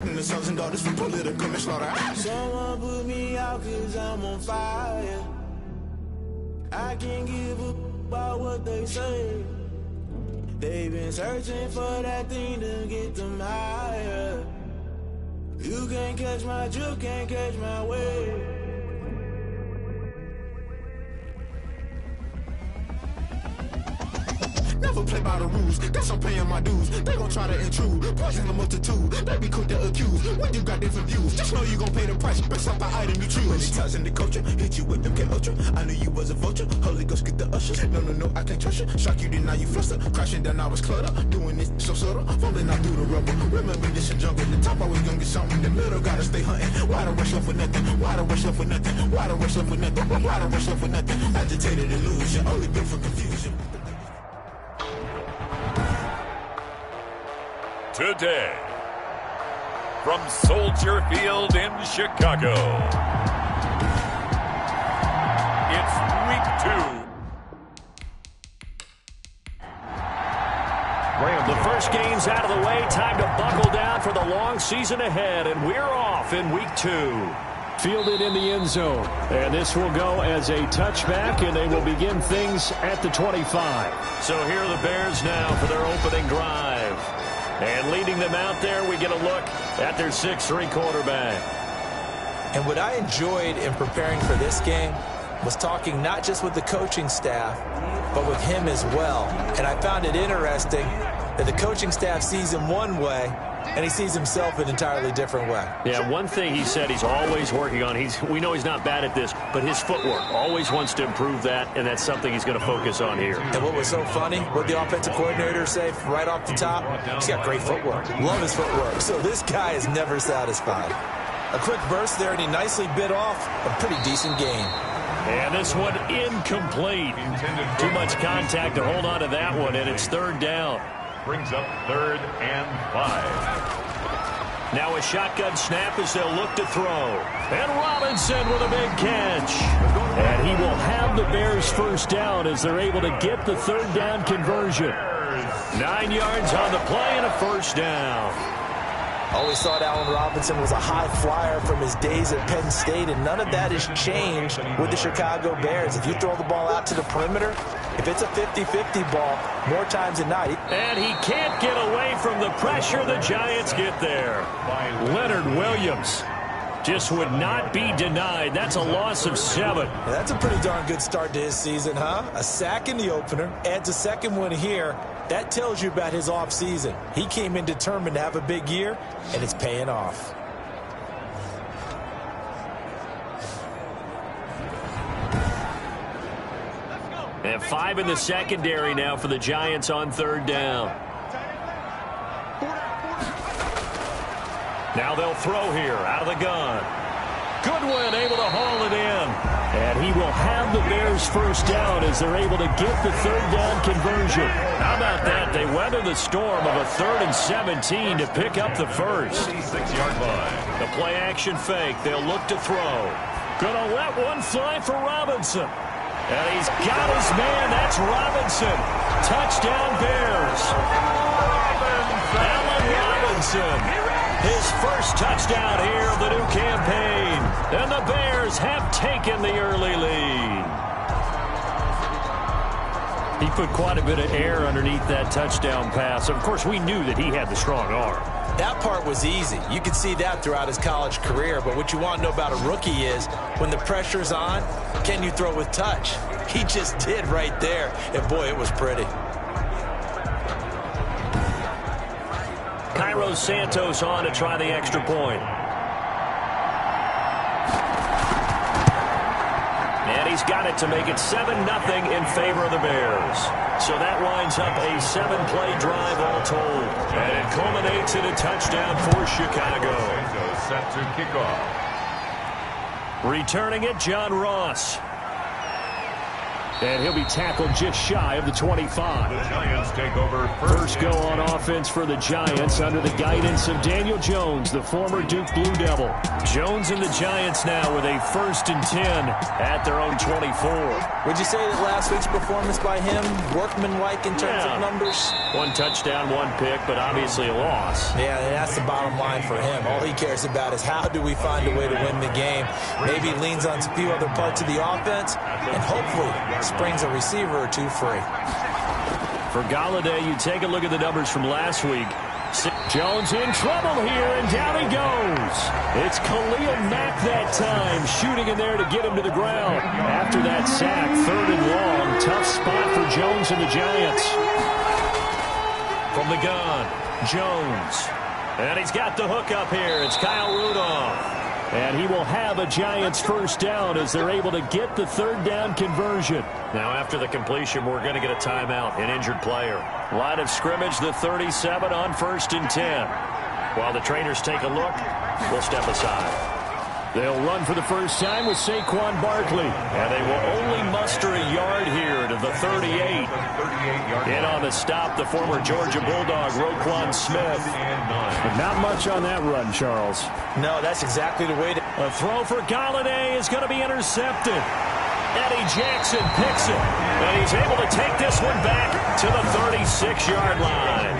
The sons and daughters from political manslaughter. Someone put me out cause I'm on fire. I can't give a about what they say. They've been searching for that thing to get them higher. You can't catch my drift, can't catch my wave. Never play by the rules, guess I'm paying my dues. They gon' try to intrude, poison the multitude. They be quick to accuse, when you got different views. Just know you gon' pay the price, best up the item you choose. Many times in the culture, hit you with them K-Ultra. I knew you was a vulture, Holy Ghost get the ushers. No, I can't trust you. Shock you, then now you fluster. Crashing down, I was cluttered. Doing this so subtle, falling out through the rubble. Remember this in jungle, the top always gonna get something. In the middle, gotta stay hunting. Why the rush up for nothing? Why the rush up for nothing? Why the rush up for nothing? Why the rush up for nothing? Agitated illusion, only built for confusion. Today, from Soldier Field in Chicago, it's week 2. The first game's out of the way. Time to buckle down for the long season ahead, and we're off in week 2. Fielded in the end zone, and this will go as a touchback, and they will begin things at the 25. So here are the Bears now for their opening drive. And leading them out there, we get a look at their 6'3" quarterback. And what I enjoyed in preparing for this game was talking not just with the coaching staff, but with him as well. And I found it interesting that the coaching staff sees him one way, and he sees himself an entirely different way. Yeah, one thing he said he's always working on, we know he's not bad at this, but his footwork, always wants to improve that, and that's something he's going to focus on here. And what was so funny, what the offensive coordinator say right off the top, he's got great footwork. Love his footwork. So this guy is never satisfied. A quick burst there, and he nicely bit off a pretty decent gain. And this one incomplete. Too much contact to hold on to that one, and it's third down. Brings up 3rd and 5. Now a shotgun snap as they'll look to throw. And Robinson with a big catch. And he will have the Bears first down as they're able to get the third down conversion. 9 yards on the play and a first down. Always thought Allen Robinson was a high flyer from his days at Penn State, and none of that has changed with the Chicago Bears. If you throw the ball out to the perimeter, if it's a 50-50 ball, more times than not. And he can't get away from the pressure the Giants get there. Leonard Williams just would not be denied. That's a loss of 7. That's a pretty darn good start to his season, huh? A sack in the opener, adds a second one here. That tells you about his offseason. He came in determined to have a big year, and it's paying off. And 5 in the secondary now for the Giants on third down. Now they'll throw here out of the gun. Goodwin able to haul it in. And he will have the Bears first down as they're able to get the third down conversion. How about that? They weather the storm of a 3rd and 17 to pick up the first. 86-yard line. The play action fake. They'll look to throw. Gonna let one fly for Robinson. And he's got his man. That's Robinson. Touchdown Bears. Allen Robinson. His first touchdown here of the new campaign. And the Bears have taken the early lead. He put quite a bit of air underneath that touchdown pass. Of course, we knew that he had the strong arm. That part was easy. You could see that throughout his college career. But what you want to know about a rookie is when the pressure's on, can you throw with touch? He just did right there. And, boy, it was pretty. Cairo Santos on to try the extra point. And he's got it to make it 7-0 in favor of the Bears. So that winds up a 7-play drive all told. And it culminates in a touchdown for Chicago. Santos set to kick off. Returning it, John Ross. And he'll be tackled just shy of the 25. The Giants take over First go on offense for the Giants under the guidance of Daniel Jones, the former Duke Blue Devil. Jones and the Giants now with a 1st and 10 at their own 24. Would you say that last week's performance by him, workmanlike in terms of numbers? 1 touchdown, 1 pick, but obviously a loss. Yeah, that's the bottom line for him. All he cares about is how do we find a way to win the game. Maybe leans on a few other parts of the offense, and hopefully springs a receiver or two free. For Golladay, you take a look at the numbers from last week. Jones in trouble here, and down he goes. It's Khalil Mack that time, shooting in there to get him to the ground. After that sack, 3rd and long, tough spot for Jones and the Giants. From the gun, Jones. And he's got the hook up here. It's Kyle Rudolph. And he will have a Giants 1st down as they're able to get the 3rd down conversion. Now after the completion, we're going to get a timeout, an injured player. Line of scrimmage, the 37 on 1st and 10. While the trainers take a look, we'll step aside. They'll run for the first time with Saquon Barkley. And they will only muster a yard here to the 38. In on the stop, the former Georgia Bulldog, Roquan Smith. But not much on that run, Charles. No, that's exactly the way to... A throw for Golladay is going to be intercepted. Eddie Jackson picks it. And he's able to take this one back to the 36-yard line.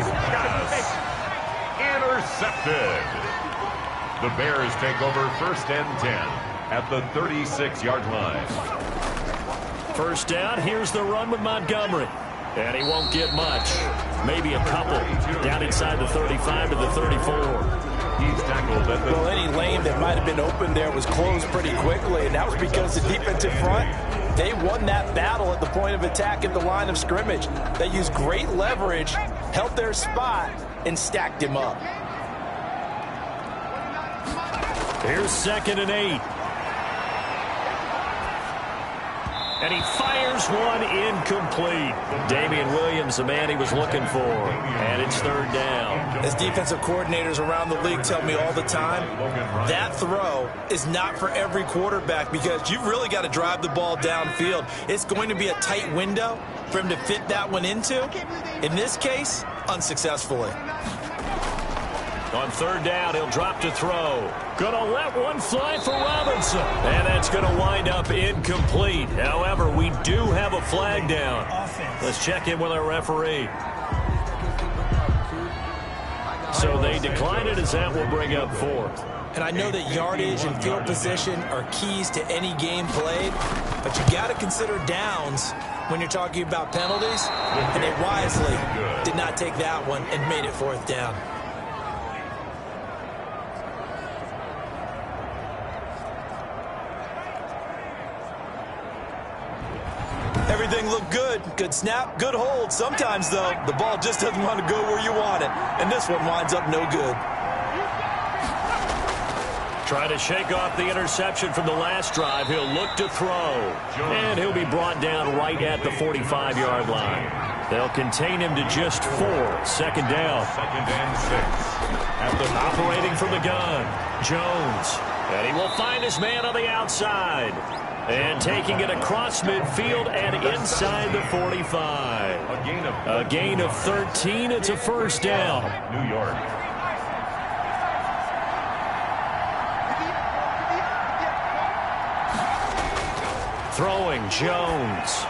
intercepted. The Bears take over 1st and 10 at the 36-yard line. 1st down, here's the run with Montgomery. And he won't get much. Maybe a couple. Down inside the 35 to the 34. He's tackled at the... Well, any lane that might have been open there was closed pretty quickly, and that was because the defensive front, they won that battle at the point of attack at the line of scrimmage. They used great leverage, held their spot, and stacked him up. Here's 2nd and 8. And he fires one incomplete. Damian Williams, the man he was looking for. And it's 3rd down. As defensive coordinators around the league tell me all the time, that throw is not for every quarterback because you've really got to drive the ball downfield. It's going to be a tight window for him to fit that one into. In this case, unsuccessfully. On 3rd down, he'll drop to throw. Gonna let one fly for Robinson. And that's gonna wind up incomplete. However, we do have a flag down. Let's check in with our referee. So they decline it as that will bring up 4th. And I know that yardage and field position are keys to any game played, but you got to consider downs when you're talking about penalties. And they wisely did not take that one and made it 4th down. Everything looked good. Good snap, good hold. Sometimes, though, the ball just doesn't want to go where you want it. And this one winds up no good. Trying to shake off the interception from the last drive. He'll look to throw. And he'll be brought down right at the 45-yard line. They'll contain him to just 4. 2nd down. 2nd and 6. Operating from the gun, Jones. And he will find his man on the outside. And taking it across midfield and inside the 45. A gain of 13. It's a 1st down. New York. Throwing, Jones.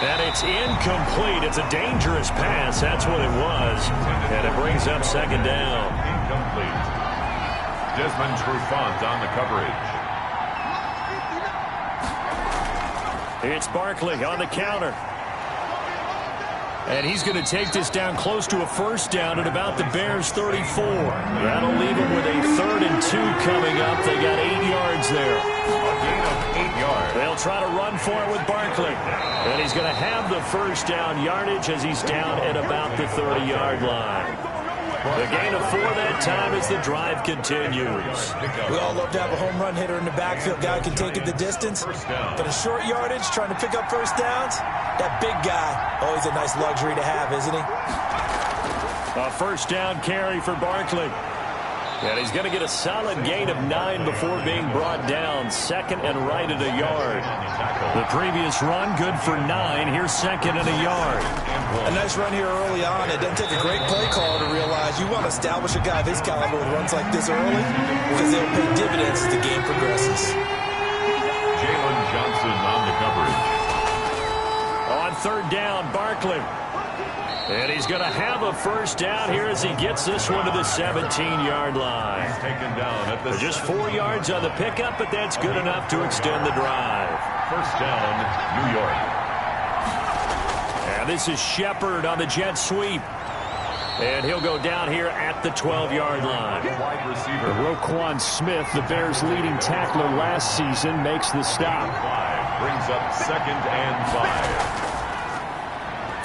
And it's incomplete. It's a dangerous pass. That's what it was. And it brings up 2nd down. Incomplete. Desmond Trufant on the coverage. It's Barkley on the counter. And he's going to take this down close to a 1st down at about the Bears' 34. That'll leave him with a 3rd and 2 coming up. They got 8 yards there. A gain of 8 yards. They'll try to run for it with Barkley. And he's going to have the 1st down yardage as he's down at about the 30-yard line. The gain of 4 that time as the drive continues. We all love to have a home run hitter in the backfield. Guy can take it the distance. But a short yardage, trying to pick up 1st downs, that big guy, always a nice luxury to have, isn't he? A 1st down carry for Barkley. And he's going to get a solid gain of 9 before being brought down. Second and right at a yard. The previous run, good for 9. Here's second and a yard. A nice run here early on. It doesn't take a great play caller to realize you want to establish a guy of his caliber with runs like this early because they'll pay dividends as the game progresses. Jalen Johnson on the coverage. On third down, Barkley. And he's going to have a first down here as he gets this one to the 17-yard line. He's taken down at the Just 4 yards on the pickup, but that's good enough to extend the drive. First down, New York. And this is Shepard on the jet sweep. And he'll go down here at the 12-yard line. Wide receiver. Roquan Smith, the Bears' leading tackler last season, makes the stop. Brings up second and 5.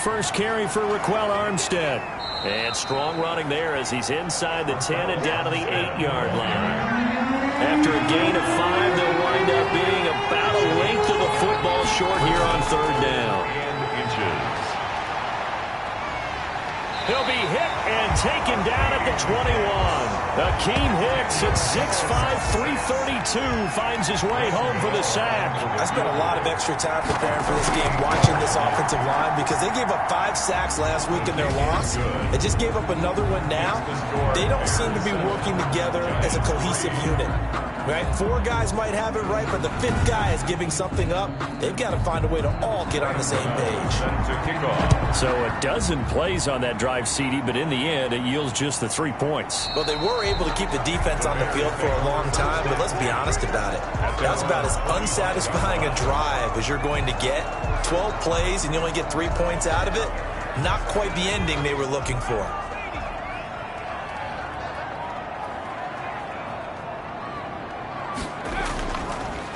First carry for Raquel Armstead. And strong running there as he's inside the 10 and down to the 8-yard line. After a gain of 5, they'll wind up being about a length of a football short here on third down. Inches. He'll be hit and taken down at the 21. Akeem Hicks at 6'5", 332 finds his way home for the sack. I spent a lot of extra time preparing for this game watching this offensive line because they gave up 5 sacks last week in their loss. They just gave up another one now. They don't seem to be working together as a cohesive unit. Right? 4 guys might have it right, but the 5th guy is giving something up. They've got to find a way to all get on the same page. To kick off. So a dozen plays on that drive, CD, but in the end, it yields just the 3 points. Well, they were able to keep the defense on the field for a long time, but let's be honest about it. That's about as unsatisfying a drive as you're going to get. 12 plays and you only get 3 points out of it. Not quite the ending they were looking for.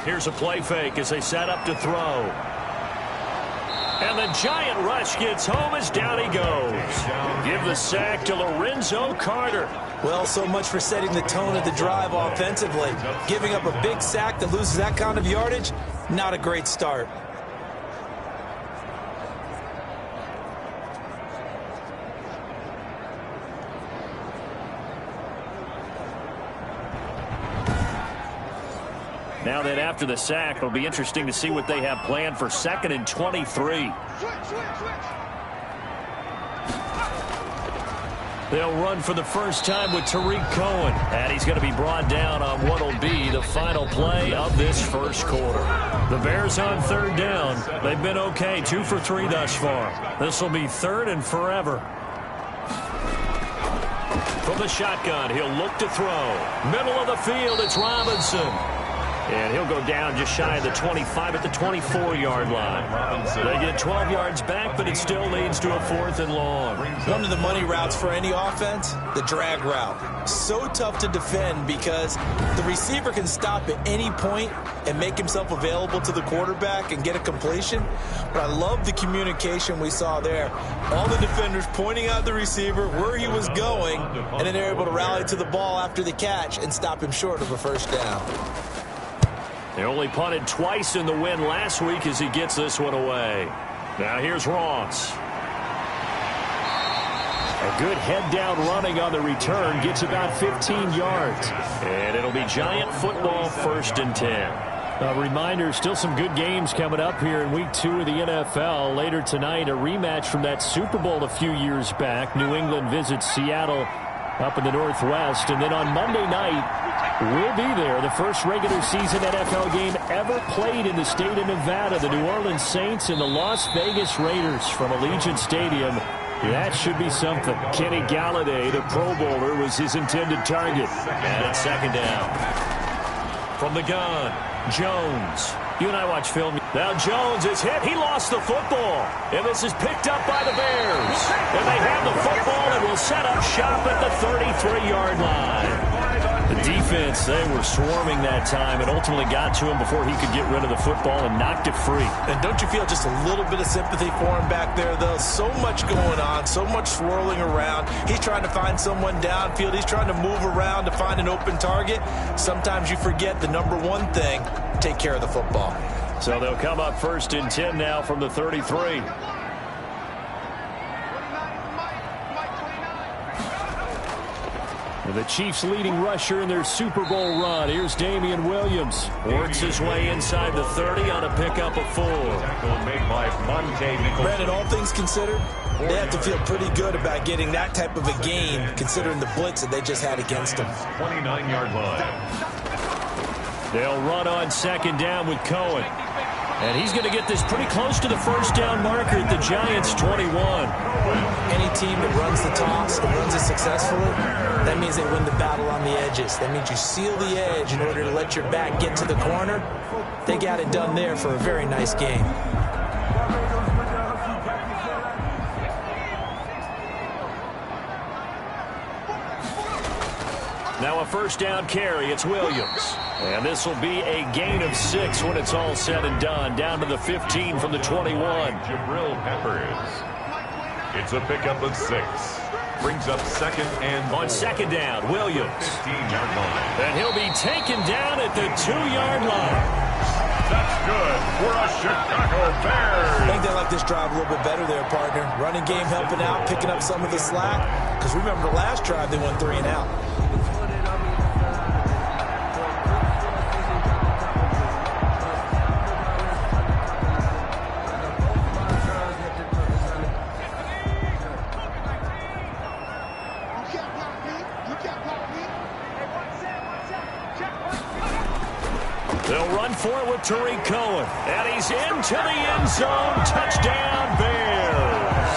Here's a play fake as they set up to throw. And the giant rush gets home as down he goes. Give the sack to Lorenzo Carter. Well, so much for setting the tone of the drive offensively. Giving up a big sack that loses that kind of yardage, not a great start. Now then, after the sack, it'll be interesting to see what they have planned for second and 23. They'll run for the first time with Tariq Cohen. And he's going to be brought down on what will be the final play of this first quarter. The Bears on third down. They've been okay, 2 for 3 thus far. This will be third and forever. From the shotgun, he'll look to throw. Middle of the field, it's Robinson. And he'll go down just shy of the 25 at the 24-yard line. They get 12 yards back, but it still leads to a 4th and long. One of the money routes for any offense, the drag route. So tough to defend because the receiver can stop at any point and make himself available to the quarterback and get a completion. But I love the communication we saw there. All the defenders pointing out the receiver, where he was going, and then they're able to rally to the ball after the catch and stop him short of a first down. They only punted twice in the win last week as he gets this one away. Now here's Ross. A good head-down running on the return gets about 15 yards. And it'll be Giant football, 1st and 10. A reminder, still some good games coming up here in Week 2 of the NFL. Later tonight, a rematch from that Super Bowl a few years back. New England visits Seattle up in the Northwest. And then on Monday night, we'll be there. The first regular season NFL game ever played in the state of Nevada. The New Orleans Saints and the Las Vegas Raiders from Allegiant Stadium. That should be something. Kenny Galladay, the Pro Bowler, was his intended target. And it's second down. From the gun, Jones. You and I watch film. Now Jones is hit. He lost the football. And this is picked up by the Bears. And they have the football and will set up shop at the 33-yard line. The defense, they were swarming that time and ultimately got to him before he could get rid of the football and knocked it free. And don't you feel just a little bit of sympathy for him back there, though? So much going on, so much swirling around. He's trying to find someone downfield. He's trying to move around to find an open target. Sometimes you forget the number one thing, take care of the football. So they'll come up 1st and 10 now from the 33. The Chiefs' leading rusher in their Super Bowl run. Here's Damian Williams. Works his way inside the 30 on a pickup of 4. Brandon, all things considered, they have to feel pretty good about getting that type of a gain, considering the blitz that they just had against them. 29-yard line. They'll run on second down with Cohen. And he's going to get this pretty close to the first down marker at the Giants' 21. Any team that runs the toss and runs it successfully, that means they win the battle on the edges. That means you seal the edge in order to let your back get to the corner. They got it done there for a very nice game. Now a first down carry. It's Williams. And this will be a gain of 6 when it's all said and done. Down to the 15 from the 21. Jabril Peppers. It's a pickup of 6. Brings up second and 4. On second down, Williams. 15-yard line. And he'll be taken down at the 2-yard line. That's good for a Chicago Bears. I think they like this drive a little bit better there, partner. Running game helping out, picking up some of the slack. Because remember the last drive, they went 3 and out. They'll run for it with Tariq Cohen. And he's into the end zone. Touchdown, Bears.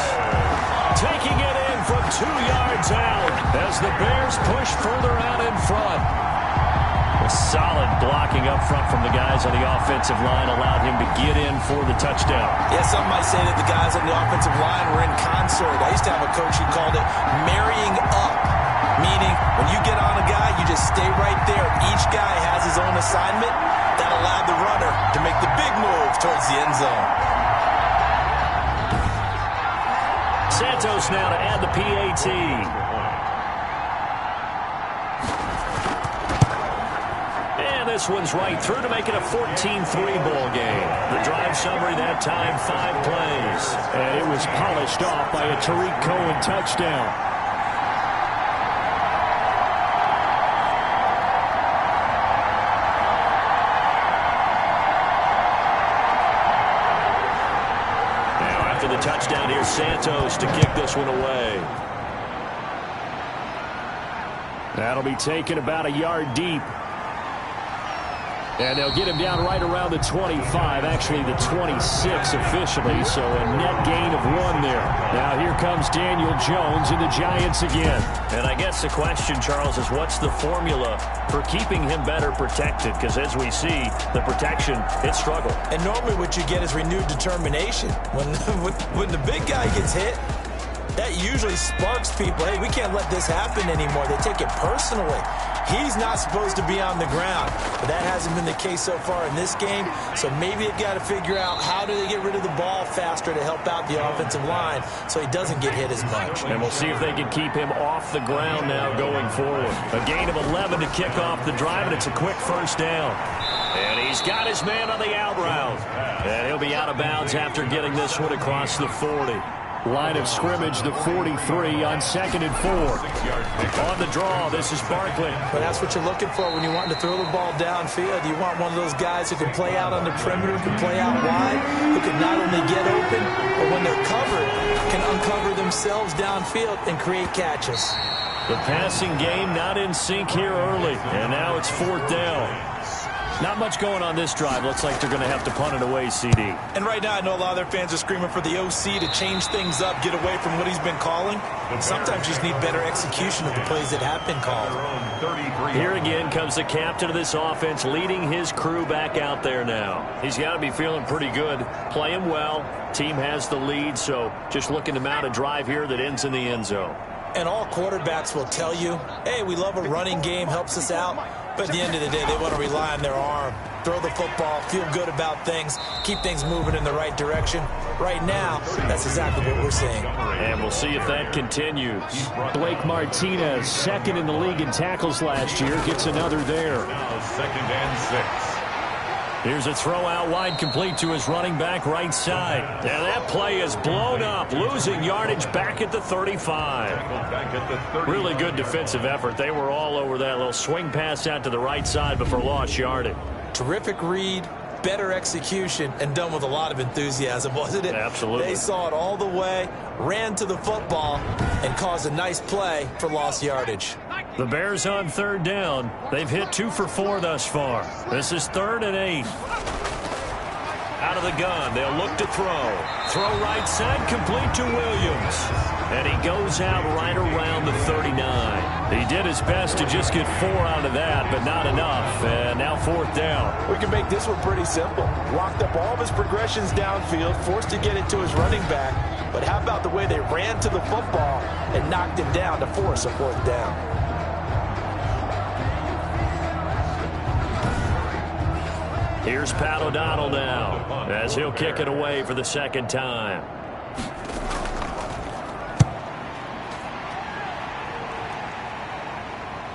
Taking it in from 2 yards out as the Bears push further out in front. A solid blocking up front from the guys on the offensive line allowed him to get in for the touchdown. Yeah, some might say that the guys on the offensive line were in concert. I used to have a coach who called it marrying up, meaning when you get on a guy, you just stay right there. Each guy has his own assignment. That allowed the runner to make the big move towards the end zone. Santos now to add the PAT. And this one's right through to make it a 14-3 ball game. The drive summary that time, 5 plays. And it was polished off by a Tariq Cohen touchdown. Touchdown here, Santos to kick this one away. That'll be taken about a yard deep. And they'll get him down right around the 25, actually the 26 officially, so a net gain of 1 there. Now here comes Daniel Jones and the Giants again. And I guess the question, Charles, is what's the formula for keeping him better protected? Because as we see, the protection, it struggled. And normally what you get is renewed determination. When the big guy gets hit, that usually sparks people. Hey, we can't let this happen anymore. They take it personally. He's not supposed to be on the ground, but that hasn't been the case so far in this game. So maybe they've got to figure out how do they get rid of the ball faster to help out the offensive line so he doesn't get hit as much. And we'll see if they can keep him off the ground now going forward. A gain of 11 to kick off the drive, and it's a quick first down. And he's got his man on the out route. And he'll be out of bounds after getting this one across the 40. Line of scrimmage, the 43 on 2nd and 4. On the draw, this is Barkley. Well, that's what you're looking for when you're wanting to throw the ball downfield. You want one of those guys who can play out on the perimeter, who can play out wide, who can not only get open, but when they're covered, can uncover themselves downfield and create catches. The passing game not in sync here early, and now it's 4th down. Not much going on this drive. Looks like they're going to have to punt it away, CD. And right now, I know a lot of their fans are screaming for the OC to change things up, get away from what he's been calling. Sometimes you just need better execution of the plays that have been called. Here again comes the captain of this offense, leading his crew back out there now. He's got to be feeling pretty good, playing well. Team has the lead, so just looking to mount a drive here that ends in the end zone. And all quarterbacks will tell you, hey, we love a running game, helps us out. But at the end of the day, they want to rely on their arm, throw the football, feel good about things, keep things moving in the right direction. Right now, that's exactly what we're seeing. And we'll see if that continues. Blake Martinez, 2nd in the league in tackles last year, gets another there. Now 2nd and 6. Here's a throw out wide, complete to his running back right side. And that play is blown up, losing yardage back at the 35. Really good defensive effort. They were all over that little swing pass out to the right side before lost yardage. Terrific read, better execution, and done with a lot of enthusiasm, wasn't it? Absolutely. They saw it all the way, ran to the football, and caused a nice play for lost yardage. The Bears on third down. They've hit 2 for 4 thus far. This is 3rd and 8. Out of the gun, they'll look to throw. Throw right side, complete to Williams. And he goes out right around the 39. He did his best to just get 4 out of that, but not enough. And now 4th down. We can make this one pretty simple. Locked up all of his progressions downfield, forced to get it to his running back. But how about the way they ran to the football and knocked him down to force a 4th down? Here's Pat O'Donnell now, as he'll kick it away for the 2nd time.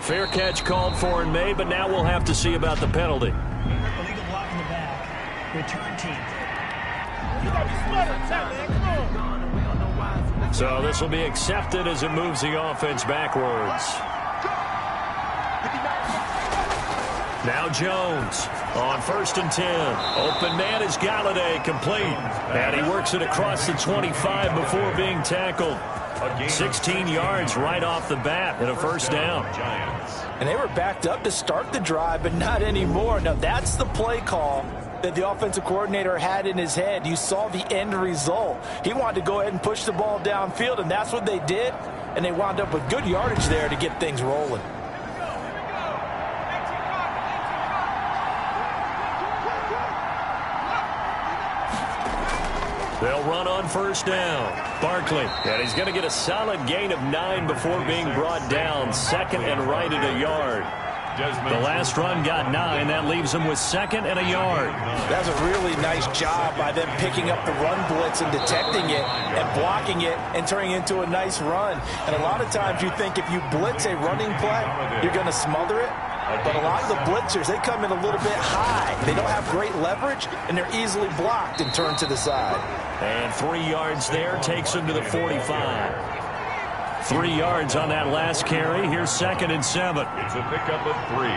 Fair catch called for and made, but now we'll have to see about the penalty. Illegal block in the back. Return team. So this will be accepted as it moves the offense backwards. Now Jones on 1st and 10. Open man is Galladay, complete. And he works it across the 25 before being tackled. 16 yards right off the bat and a 1st down. And they were backed up to start the drive, but not anymore. Now that's the play call that the offensive coordinator had in his head. You saw the end result. He wanted to go ahead and push the ball downfield, and that's what they did. And they wound up with good yardage there to get things rolling. They'll run on 1st down. Barkley, and he's going to get a solid gain of 9 before being brought down. 2nd and right at a yard. The last run got 9. That leaves him with 2nd and a yard. That's a really nice job by them picking up the run blitz and detecting it and blocking it and turning it into a nice run. And a lot of times you think if you blitz a running play, you're going to smother it. But a lot of the blitzers, they come in a little bit high. They don't have great leverage, and they're easily blocked and turned to the side. And 3 yards there takes him to the 45. 3 yards on that last carry. Here's 2nd and 7. It's a pickup of 3.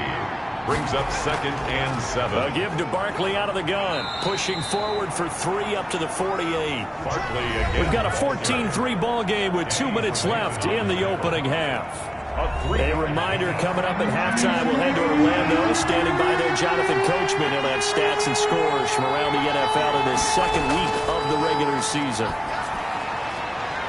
Brings up 2nd and 7. A give to Barkley out of the gun. Pushing forward for 3 up to the 48. Barkley again. We've got a 14-3 ball game with 2 minutes left in the opening half. A reminder coming up at halftime, we'll head to Orlando. Standing by there, Jonathan Coachman. He'll have stats and scores from around the NFL in this 2nd week of the regular season.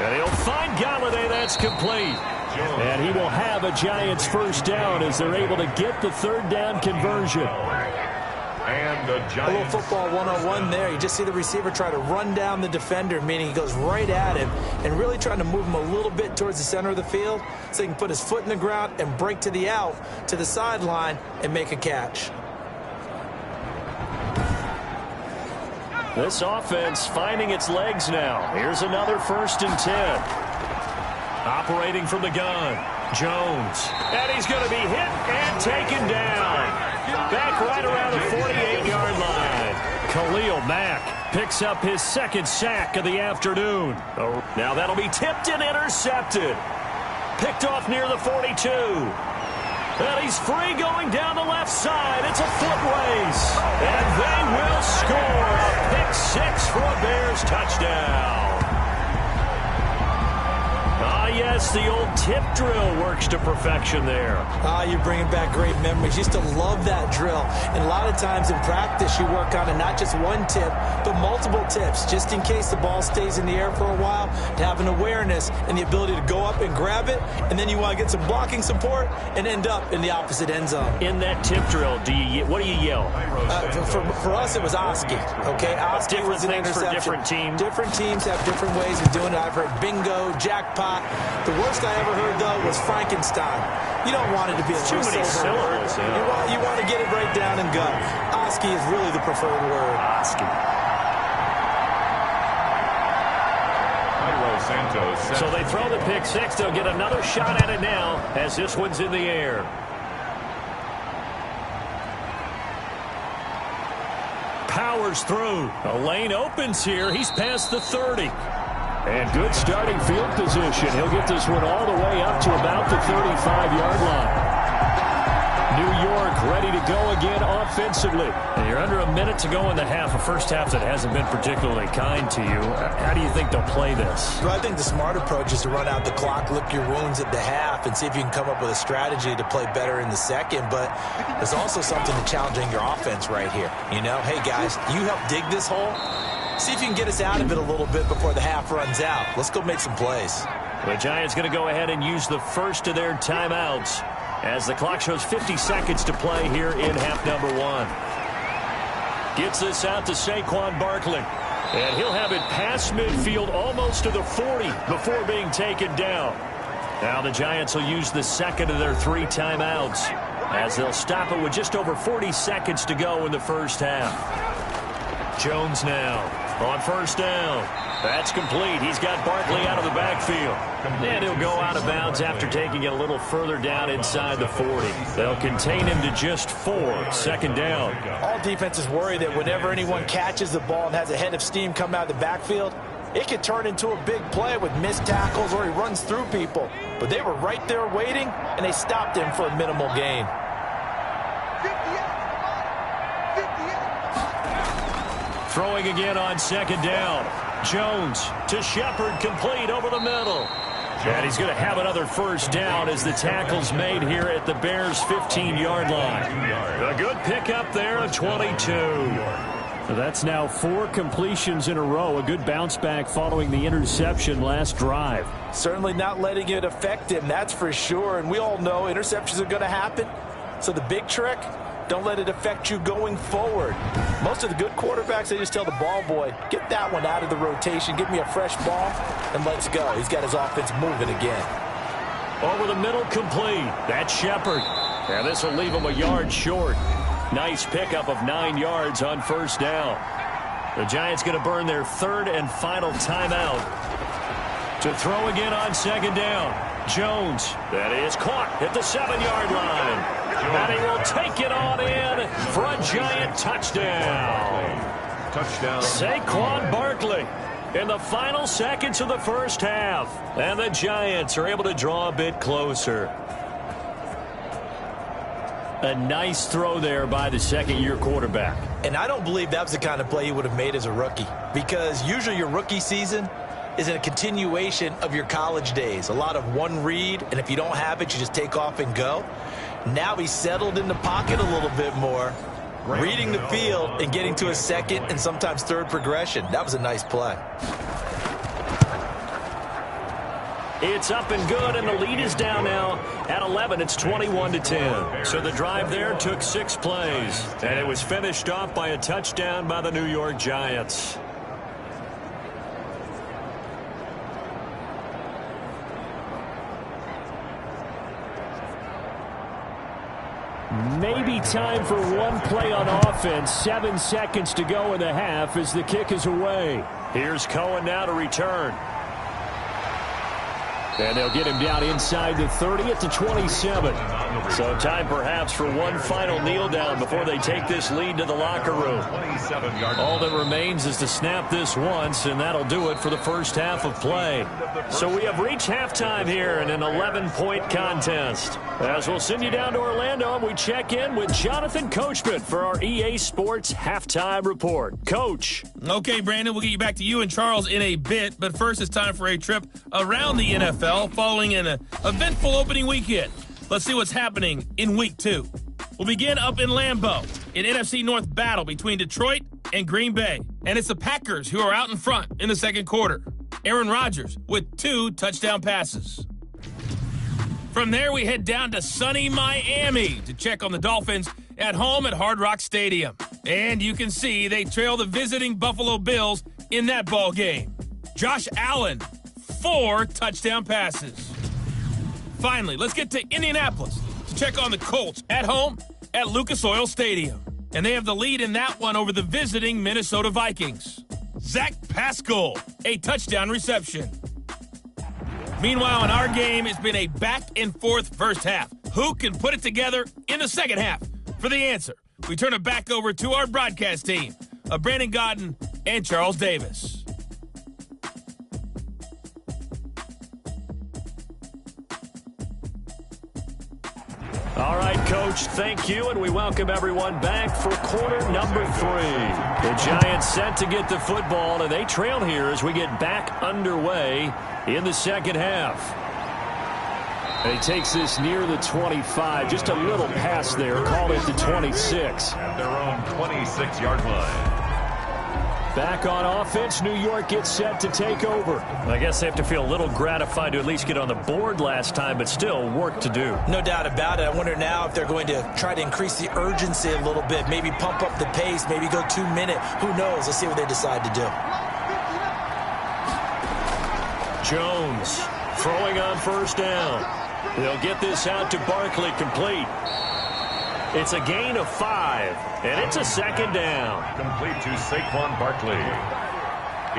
And he'll find Galladay. That's complete. And he will have a Giants 1st down as they're able to get the 3rd down conversion. And the Giants. A little football 101 there. You just see the receiver try to run down the defender, meaning he goes right at him and really trying to move him a little bit towards the center of the field so he can put his foot in the ground and break to the out, to the sideline, and make a catch. This offense finding its legs now. Here's another 1st and 10. Operating from the gun. Jones. And he's going to be hit and taken down. Back right around the 48-yard line. Khalil Mack picks up his 2nd sack of the afternoon. Now that'll be tipped and intercepted. Picked off near the 42. And he's free going down the left side. It's a foot race. And they will score a pick 6 for a Bears touchdown. Yes, the old tip drill works to perfection there. You're bringing back great memories. Used to love that drill. And a lot of times in practice, you work on it, not just one tip, but multiple tips, just in case the ball stays in the air for a while, to have an awareness and the ability to go up and grab it, and then you want to get some blocking support and end up in the opposite end zone. In that tip drill, what do you yell? For us, it was Oski. Okay, Oski was an interception. For different teams. Different teams have different ways of doing it. I've heard bingo, jackpot. The worst I ever heard, though, was Frankenstein. You don't want it to be a too many syllables. You want to get it right down and gut. Oski is really the preferred word. Oski. So they throw the pick 6. They'll get another shot at it now as this one's in the air. powers through. A lane opens here. He's past the 30. And good starting field position. He'll get this one all the way up to about the 35-yard line. New York ready to go again offensively. And you're under a minute to go in the half, a first half that hasn't been particularly kind to you. How do you think they'll play this? Well, I think the smart approach is to run out the clock, lick your wounds at the half, and see if you can come up with a strategy to play better in the second. But there's also something to challenging your offense right here. You know, hey, guys, you help dig this hole. See if you can get us out of it a little bit before the half runs out. Let's go make some plays. The Giants going to go ahead and use the first of their timeouts as the clock shows 50 seconds to play here in half number 1. Gets this out to Saquon Barkley. And he'll have it past midfield almost to the 40 before being taken down. Now the Giants will use the second of their 3 timeouts as they'll stop it with just over 40 seconds to go in the first half. Jones now on first down. That's complete. He's got Barkley out of the backfield. And he'll go out of bounds after taking it a little further down inside the 40. They'll contain him to just 4. Second down. All defenses worry that whenever anyone catches the ball and has a head of steam come out of the backfield, it could turn into a big play with missed tackles or he runs through people. But they were right there waiting, and they stopped him for a minimal gain. Throwing again on second down. Jones to Shepard, complete over the middle. And he's going to have another first down as the tackle's made here at the Bears' 15-yard line. A good pickup there of 22. So that's now 4 completions in a row. A good bounce back following the interception last drive. Certainly not letting it affect him, that's for sure. And we all know interceptions are going to happen. So the big trick, don't let it affect you going forward. Most of the good quarterbacks, they just tell the ball boy, get that one out of the rotation, give me a fresh ball, and let's go. He's got his offense moving again. Over the middle, complete. That's Shepard. And this will leave him a yard short. Nice pickup of 9 yards on first down. The Giants going to burn their 3rd and final timeout. To throw again on second down. Jones. That is caught at the 7-yard line. And he will take it on in for a Giant touchdown. Touchdown. Saquon Barkley in the final seconds of the first half. And the Giants are able to draw a bit closer. A nice throw there by the second-year quarterback. And I don't believe that was the kind of play he would have made as a rookie, because usually your rookie season is a continuation of your college days. A lot of one read, and if you don't have it, you just take off and go. Now he's settled in the pocket a little bit more, reading the field and getting to a second and sometimes third progression. That was a nice play. It's up and good, and the lead is down now at 11. It's 21-10. So the drive there took 6 plays, and it was finished off by a touchdown by the New York Giants. Maybe time for one play on offense. 7 seconds to go in the half as the kick is away. Here's Cohen now to return. And they'll get him down inside the 30 at the 27. So time perhaps for one final kneel down before they take this lead to the locker room. All that remains is to snap this once, and that'll do it for the first half of play. So we have reached halftime here in an 11-point contest. As we'll send you down to Orlando, and we check in with Jonathan Coachman for our EA Sports Halftime Report. Coach. Okay, Brandon, we'll get you back to you and Charles in a bit, but first it's time for a trip around the NFL following an eventful opening weekend. Let's see what's happening in Week 2. We'll begin up in Lambeau, an NFC North battle between Detroit and Green Bay. And it's the Packers who are out in front in the second quarter. Aaron Rodgers with 2 touchdown passes. From there, we head down to sunny Miami to check on the Dolphins at home at Hard Rock Stadium. And you can see they trail the visiting Buffalo Bills in that ball game. Josh Allen, 4 touchdown passes. Finally, let's get to Indianapolis to check on the Colts at home at Lucas Oil Stadium. And they have the lead in that one over the visiting Minnesota Vikings. Zach Pascal, a touchdown reception. Meanwhile, in our game, it's been a back-and-forth first half. Who can put it together in the second half? For the answer, we turn it back over to our broadcast team. of Brandon Gaudin and Charles Davis. All right, Coach, thank you, and we welcome everyone back for quarter number 3. The Giants set to get the football, and they trail here as we get back underway in the second half. And he takes this near the 25, just a little pass there, call it the 26. At their own 26-yard line. Back on offense, New York gets set to take over. I guess they have to feel a little gratified to at least get on the board last time, but still work to do. No doubt about it. I wonder now if they're going to try to increase the urgency a little bit, maybe pump up the pace, maybe go 2-minute. Who knows? Let's see what they decide to do. Jones throwing on first down. They'll get this out to Barkley, complete. It's a gain of 5, and it's a second down. Complete to Saquon Barkley.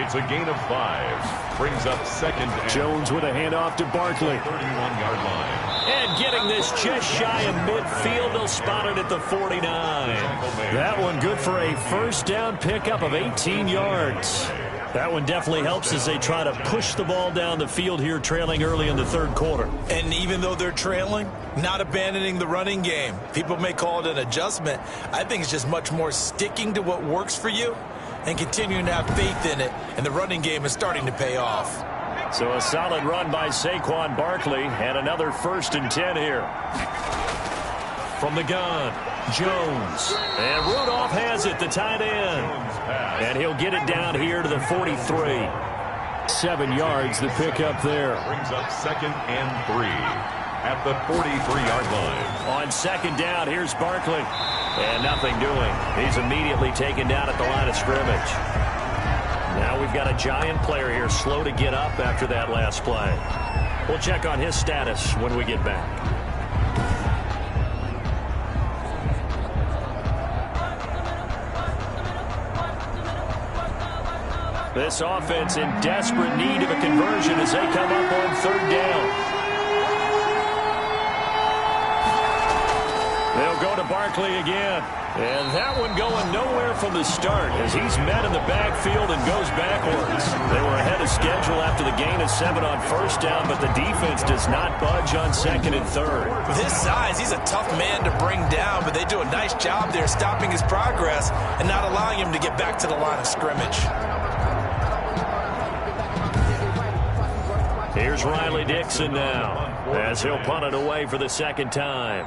It's a gain of 5. Brings up second down. Jones with a handoff to Barkley. 31-yard line. And getting this just shy of midfield. They'll spot it at the 49. That one good for a first down pickup of 18 yards. That one definitely helps as they try to push the ball down the field here, trailing early in the third quarter. And even though they're trailing, not abandoning the running game. People may call it an adjustment. I think it's just much more sticking to what works for you and continuing to have faith in it. And the running game is starting to pay off. So a solid run by Saquon Barkley and another 1st and 10 here. From the gun, Jones. And Rudolph has it, the tight end. And he'll get it down here to the 43. 7 yards, the pickup there. Brings up second and 3 at the 43-yard line. On second down, here's Barkley. And nothing doing. He's immediately taken down at the line of scrimmage. Now we've got a Giant player here slow to get up after that last play. We'll check on his status when we get back. This offense in desperate need of a conversion as they come up on third down. They'll go to Barkley again. And that one going nowhere from the start as he's met in the backfield and goes backwards. They were ahead of schedule after the gain of 7 on first down, but the defense does not budge on second and third. With his size, he's a tough man to bring down, but they do a nice job there stopping his progress and not allowing him to get back to the line of scrimmage. Here's Riley Dixon now as he'll punt it away for the second time.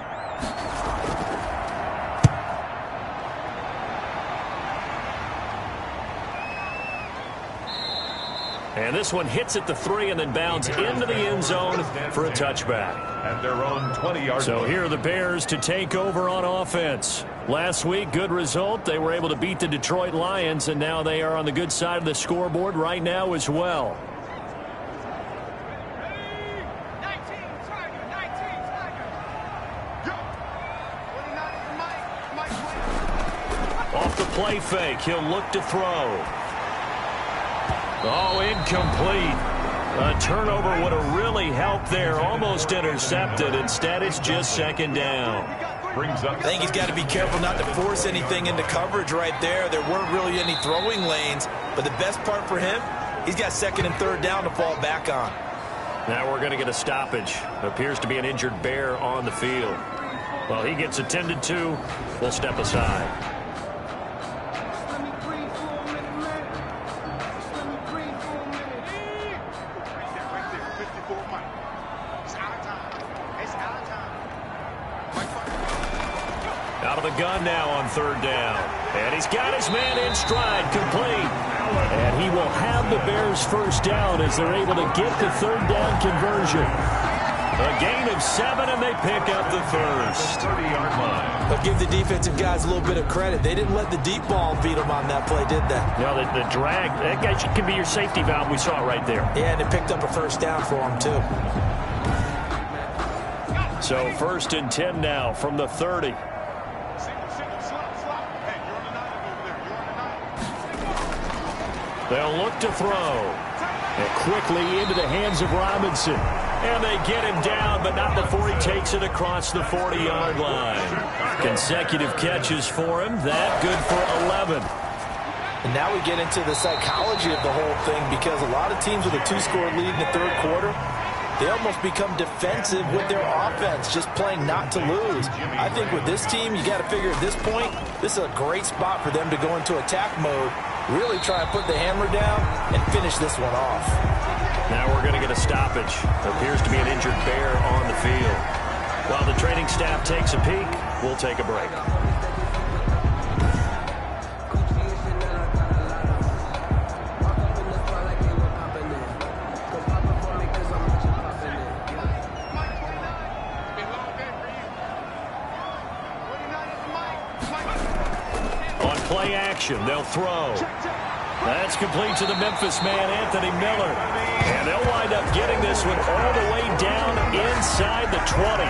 And this one hits at the 3 and then bounds into the end zone for a touchback. At their own 20-yard So line. here are the Bears to take over on offense. Last week, good result. They were able to beat the Detroit Lions, and now they are on the good side of the scoreboard right now as well. Off the play fake, he'll look to throw. Oh, incomplete. A turnover would have really helped there. Almost intercepted. Instead, it's just second down. Brings up. I think he's got to be careful not to force anything into coverage right there. There weren't really any throwing lanes. But the best part for him, he's got second and third down to fall back on. Now we're going to get a stoppage. Appears to be an injured Bear on the field. Well, he gets attended to. We'll step aside. Out of the gun now on third down. And he's got his man in stride, complete. And he will have the Bears first down as they're able to get the third down conversion. A gain of 7, and they pick up the first. 30-yard line. But give the defensive guys a little bit of credit. They didn't let the deep ball beat them on that play, did they? No, the drag, that guy can be your safety valve. We saw it right there. Yeah, and they picked up a first down for him, too. So first and 10 now from the 30. They'll look to throw. And quickly into the hands of Robinson. And they get him down, but not before he takes it across the 40-yard line. Consecutive catches for him. That good for 11. And now we get into the psychology of the whole thing, because a lot of teams with a 2-score lead in the third quarter, they almost become defensive with their offense, just playing not to lose. I think with this team, you got to figure at this point, this is a great spot for them to go into attack mode, really try and put the hammer down and finish this one off. Now we're going to get a stoppage. There appears to be an injured Bear on the field. While the training staff takes a peek, we'll take a break. Play action. They'll throw. That's complete to the Memphis man, Anthony Miller. And they'll wind up getting this one all the way down inside the 20.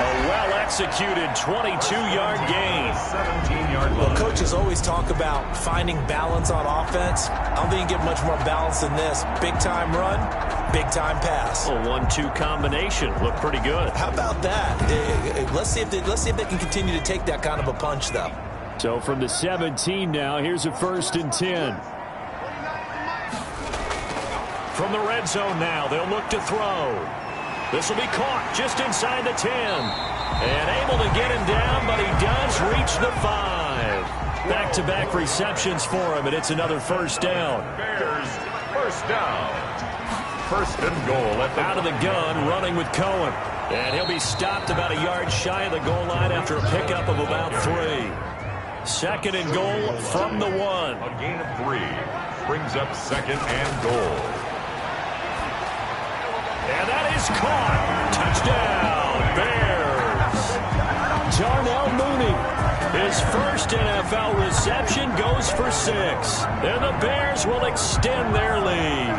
A well-executed 22-yard gain. 17-yard line. Well, coaches always talk about finding balance on offense. I don't think you get much more balance than this. Big-time run, big-time pass. A 1-2 combination. Looked pretty good. How about that? Let's see if they can continue to take that kind of a punch, though. So from the 17 now, here's a 1st and 10. From the red zone now, they'll look to throw. This will be caught just inside the 10. And able to get him down, but he does reach the 5. Back-to-back receptions for him, and it's another 1st down. Bears, 1st down. 1st and goal at the out of the gun, running with Cohen. And he'll be stopped about a yard shy of the goal line after a pickup of about 3. 2nd and goal from the 1. A gain of 3 brings up 2nd and goal. And that is caught. Touchdown, Bears. Darnell Mooney. His first NFL reception goes for 6. And the Bears will extend their lead.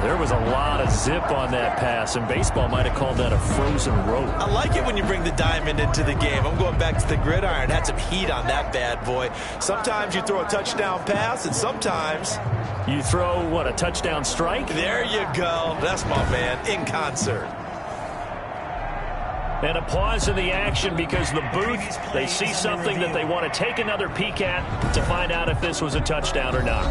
There was a lot of zip on that pass, and baseball might have called that a frozen rope. I like it when you bring the diamond into the game. I'm going back to the gridiron. Had some heat on that bad boy. Sometimes you throw a touchdown pass, and sometimes you throw, what, a touchdown strike? There you go. That's my man, in concert. And a pause in the action because the booth, they see something that they want to take another peek at to find out if this was a touchdown or not.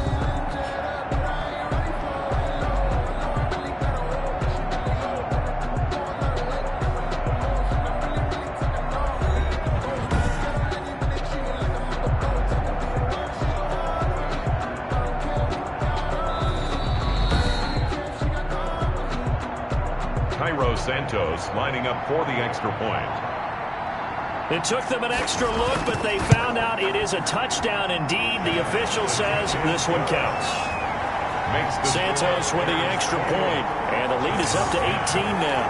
Santos lining up for the extra point. It took them an extra look, but they found out it is a touchdown indeed. The official says this one counts. Santos with the extra point, and the lead is up to 18 now.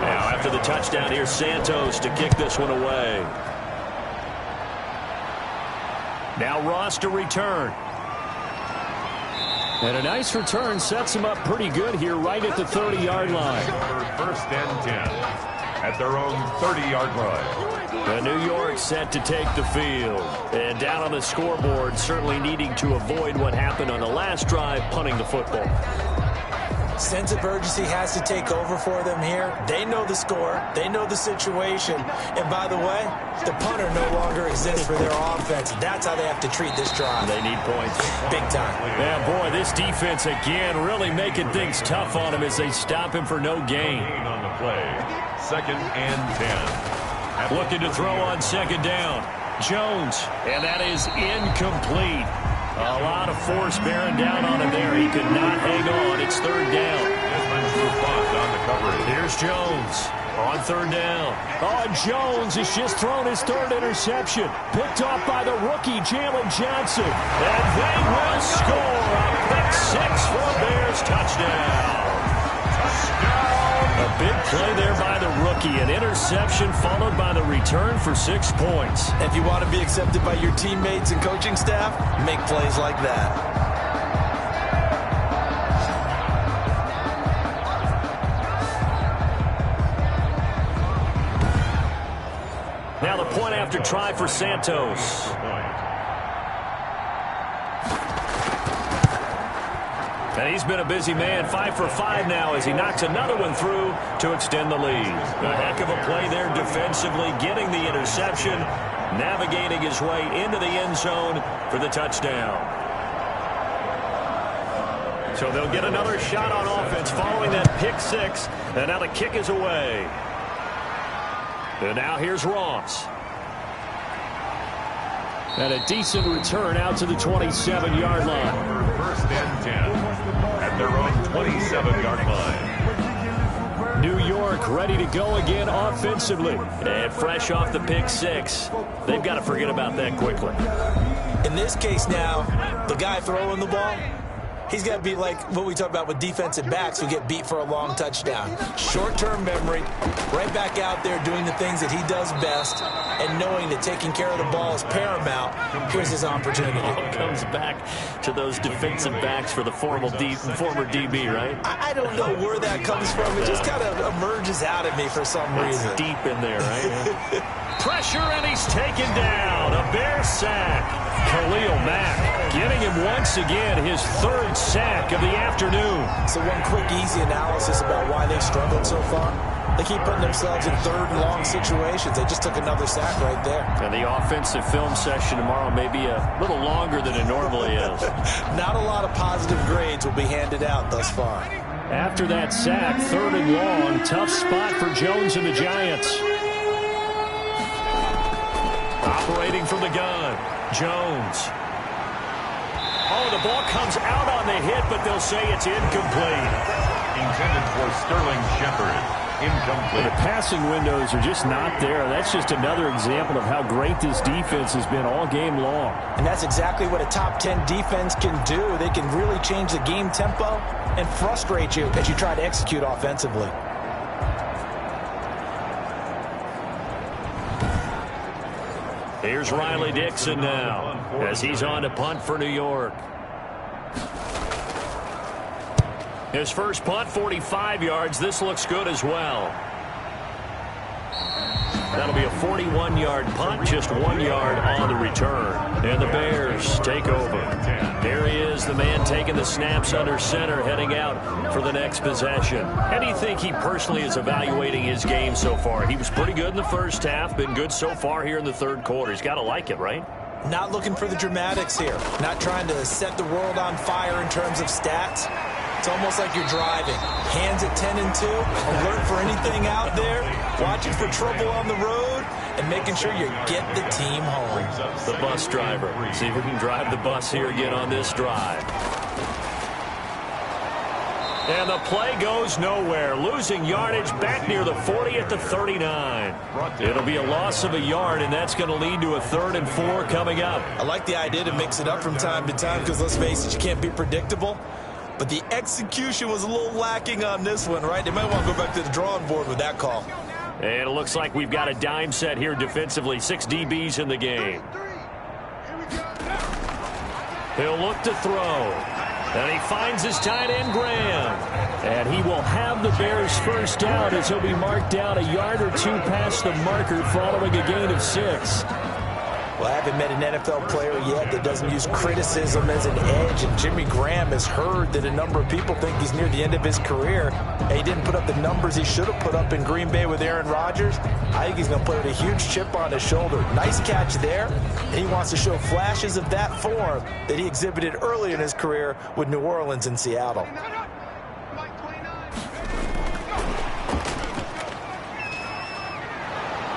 Now after the touchdown, here's Santos to kick this one away. Now Ross to return. And a nice return sets them up pretty good here right at the 30-yard line. 1st and 10 at their own 30-yard line. The New York set to take the field. And down on the scoreboard, certainly needing to avoid what happened on the last drive, punting the football. Sense of urgency has to take over for them here. They know the score. They know the situation. And by the way, the punter no longer exists for their offense. That's how they have to treat this drive. They need points. Big time. Yeah, boy, this defense again really making things tough on him as they stop him for no gain. On the play, 2nd and 10. Looking to throw on 2nd down. Jones, and that is incomplete. A lot of force bearing down on him there. He could not hang on. It's 3rd down. On the coverage. Here's Jones on 3rd down. Oh, Jones has just thrown his 3rd interception. Picked off by the rookie, Jalen Johnson. And they will score a pick 6 for a Bears touchdown. A big play there by the rookie. An interception followed by the return for 6 points. If you want to be accepted by your teammates and coaching staff, make plays like that. Now the point after try for Santos. And he's been a busy man, 5 for 5 now as he knocks another one through to extend the lead. A heck of a play there defensively, getting the interception, navigating his way into the end zone for the touchdown. So they'll get another shot on offense following that pick six, and now the kick is away. And now here's Ross. And a decent return out to the 27-yard line. First and 10 at their own 27-yard line. New York ready to go again offensively. And fresh off the pick six, they've got to forget about that quickly. In this case now, the guy throwing the ball, he's got to be like what we talk about with defensive backs who get beat for a long touchdown. Short-term memory, right back out there doing the things that he does best, and knowing that taking care of the ball is paramount. Here's his opportunity. It all comes back to those defensive backs for the former DB, right? I don't know where that comes from. It just kind of emerges out of me for some reason. It's deep in there, right? Yeah. Pressure, and he's taken down. A Bear sack. Khalil Mack getting him once again his third sack of the afternoon. So one quick, easy analysis about why they've struggled so far. They keep putting themselves in third and long situations. They just took another sack right there. And the offensive film session tomorrow may be a little longer than it normally is. Not a lot of positive grades will be handed out thus far. After that sack, third and long, tough spot for Jones and the Giants. Operating from the gun, Jones. Oh, the ball comes out on the hit, but they'll say it's incomplete. Intended for Sterling Shepard. Incomplete. The passing windows are just not there. That's just another example of how great this defense has been all game long. And that's exactly what a top 10 defense can do. They can really change the game tempo and frustrate you as you try to execute offensively. Here's Riley Dixon now as he's on to punt for New York. His first punt, 45 yards. This looks good as well. That'll be a 41-yard punt, just 1 yard on the return. And the Bears take over. There he is, the man taking the snaps under center, heading out for the next possession. How do you think he personally is evaluating his game so far? He was pretty good in the first half, been good so far here in the third quarter. He's got to like it, right? Not looking for the dramatics here. Not trying to set the world on fire in terms of stats. It's almost like you're driving. Hands at 10 and 2, alert for anything out there, watching for trouble on the road, and making sure you get the team home. The bus driver. See if we can drive the bus here again on this drive. And the play goes nowhere. Losing yardage back near the 40 at the 39. It'll be a loss of a yard, and that's going to lead to a 3rd and 4 coming up. I like the idea to mix it up from time to time because, let's face it, you can't be predictable. But the execution was a little lacking on this one, right? They might want to go back to the drawing board with that call. And it looks like we've got a dime set here defensively. 6 DBs in the game. He'll look to throw. And he finds his tight end, Graham. And he will have the Bears first down as he'll be marked down a yard or two past the marker following a gain of 6. Well, I haven't met an NFL player yet that doesn't use criticism as an edge, and Jimmy Graham has heard that a number of people think he's near the end of his career. And he didn't put up the numbers he should have put up in Green Bay with Aaron Rodgers. I think he's going to play with a huge chip on his shoulder. Nice catch there, and he wants to show flashes of that form that he exhibited early in his career with New Orleans and Seattle.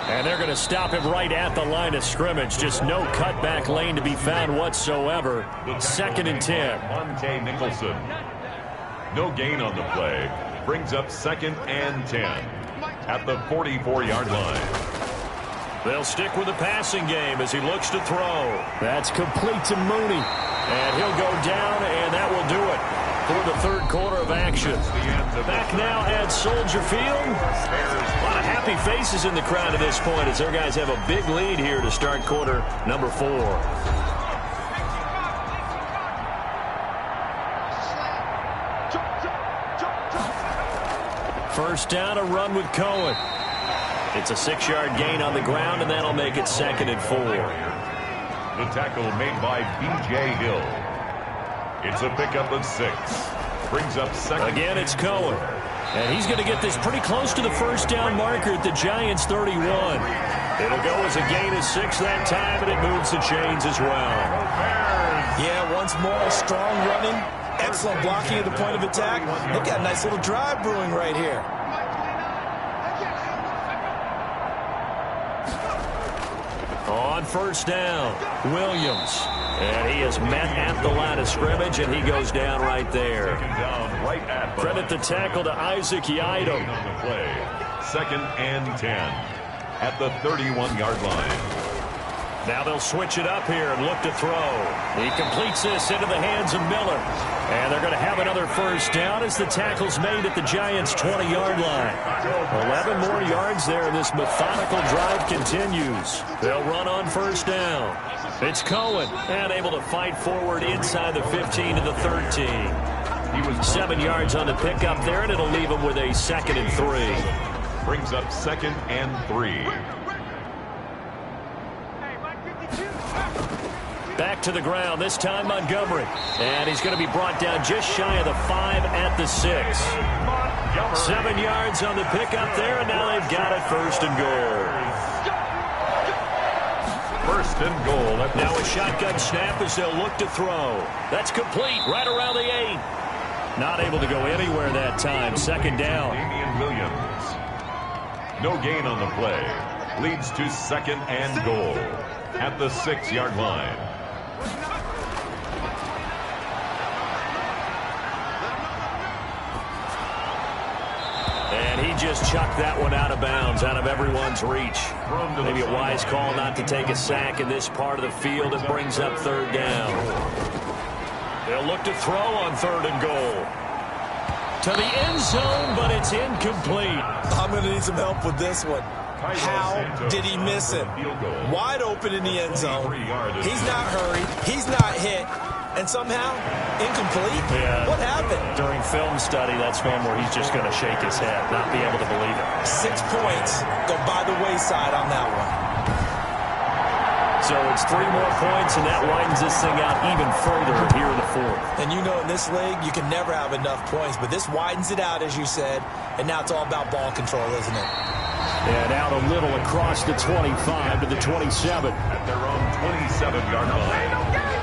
And they're going to stop him right at the line of scrimmage. Just no cutback lane to be found whatsoever. 2nd and 10. Monte Nicholson. No gain on the play. Brings up 2nd and 10 at the 44-yard line. They'll stick with the passing game as he looks to throw. That's complete to Mooney. And he'll go down, and that will do it for the third quarter of action. Back now at Soldier Field. A lot of happy faces in the crowd at this point as their guys have a big lead here to start quarter number 4. First down, a run with Cohen. It's a 6-yard gain on the ground, and that'll make it 2nd and 4. The tackle made by B.J. Hill. It's a pickup of 6. Brings up second. Again, it's Cohen. And he's going to get this pretty close to the first down marker at the Giants' 31. It'll go as a gain of 6 that time, and it moves the chains as well. Yeah, once more, strong running, excellent blocking at the point of attack. They've got a nice little drive brewing right here. On first down, Williams. And he is met at the line of scrimmage, and he goes down right there. Credit the tackle to Isaac Yiadom. Second and 10 at the 31-yard line. Now they'll switch it up here and look to throw. He completes this into the hands of Miller. And they're going to have another first down as the tackle's made at the Giants' 20-yard line. 11 more yards there, and this methodical drive continues. They'll run on first down. It's Cohen, and able to fight forward inside the 15 to the 13. He was 7 yards on the pickup there, and it'll leave him with a 2nd and 3. Brings up 2nd and 3. Back to the ground, this time Montgomery. And he's going to be brought down just shy of the 5 at the 6. 7 yards on the pickup there, and now they've got it 1st and goal. 1st and goal. Now a shotgun snap as they'll look to throw. That's complete right around the 8. Not able to go anywhere that time. 2nd down. Damian Williams. No gain on the play. Leads to 2nd and goal at the 6-yard line. And he just chucked that one out of bounds, out of everyone's reach. Maybe a wise call not to take a sack in this part of the field. It brings up 3rd down. They'll look to throw on 3rd and goal. To the end zone, but it's incomplete. I'm going to need some help with this one. How did he miss it? Wide open in the end zone. He's not hurried. He's not hit. And somehow, incomplete? Yeah. What happened? During film study, that's one where he's just going to shake his head, not be able to believe it. 6 points go by the wayside on that one. So it's 3 more points, and that widens this thing out even further here in the 4th. And you know in this league, you can never have enough points, but this widens it out, as you said, and now it's all about ball control, isn't it? And out a little across the 25 to the 27. At their own 27-yard line.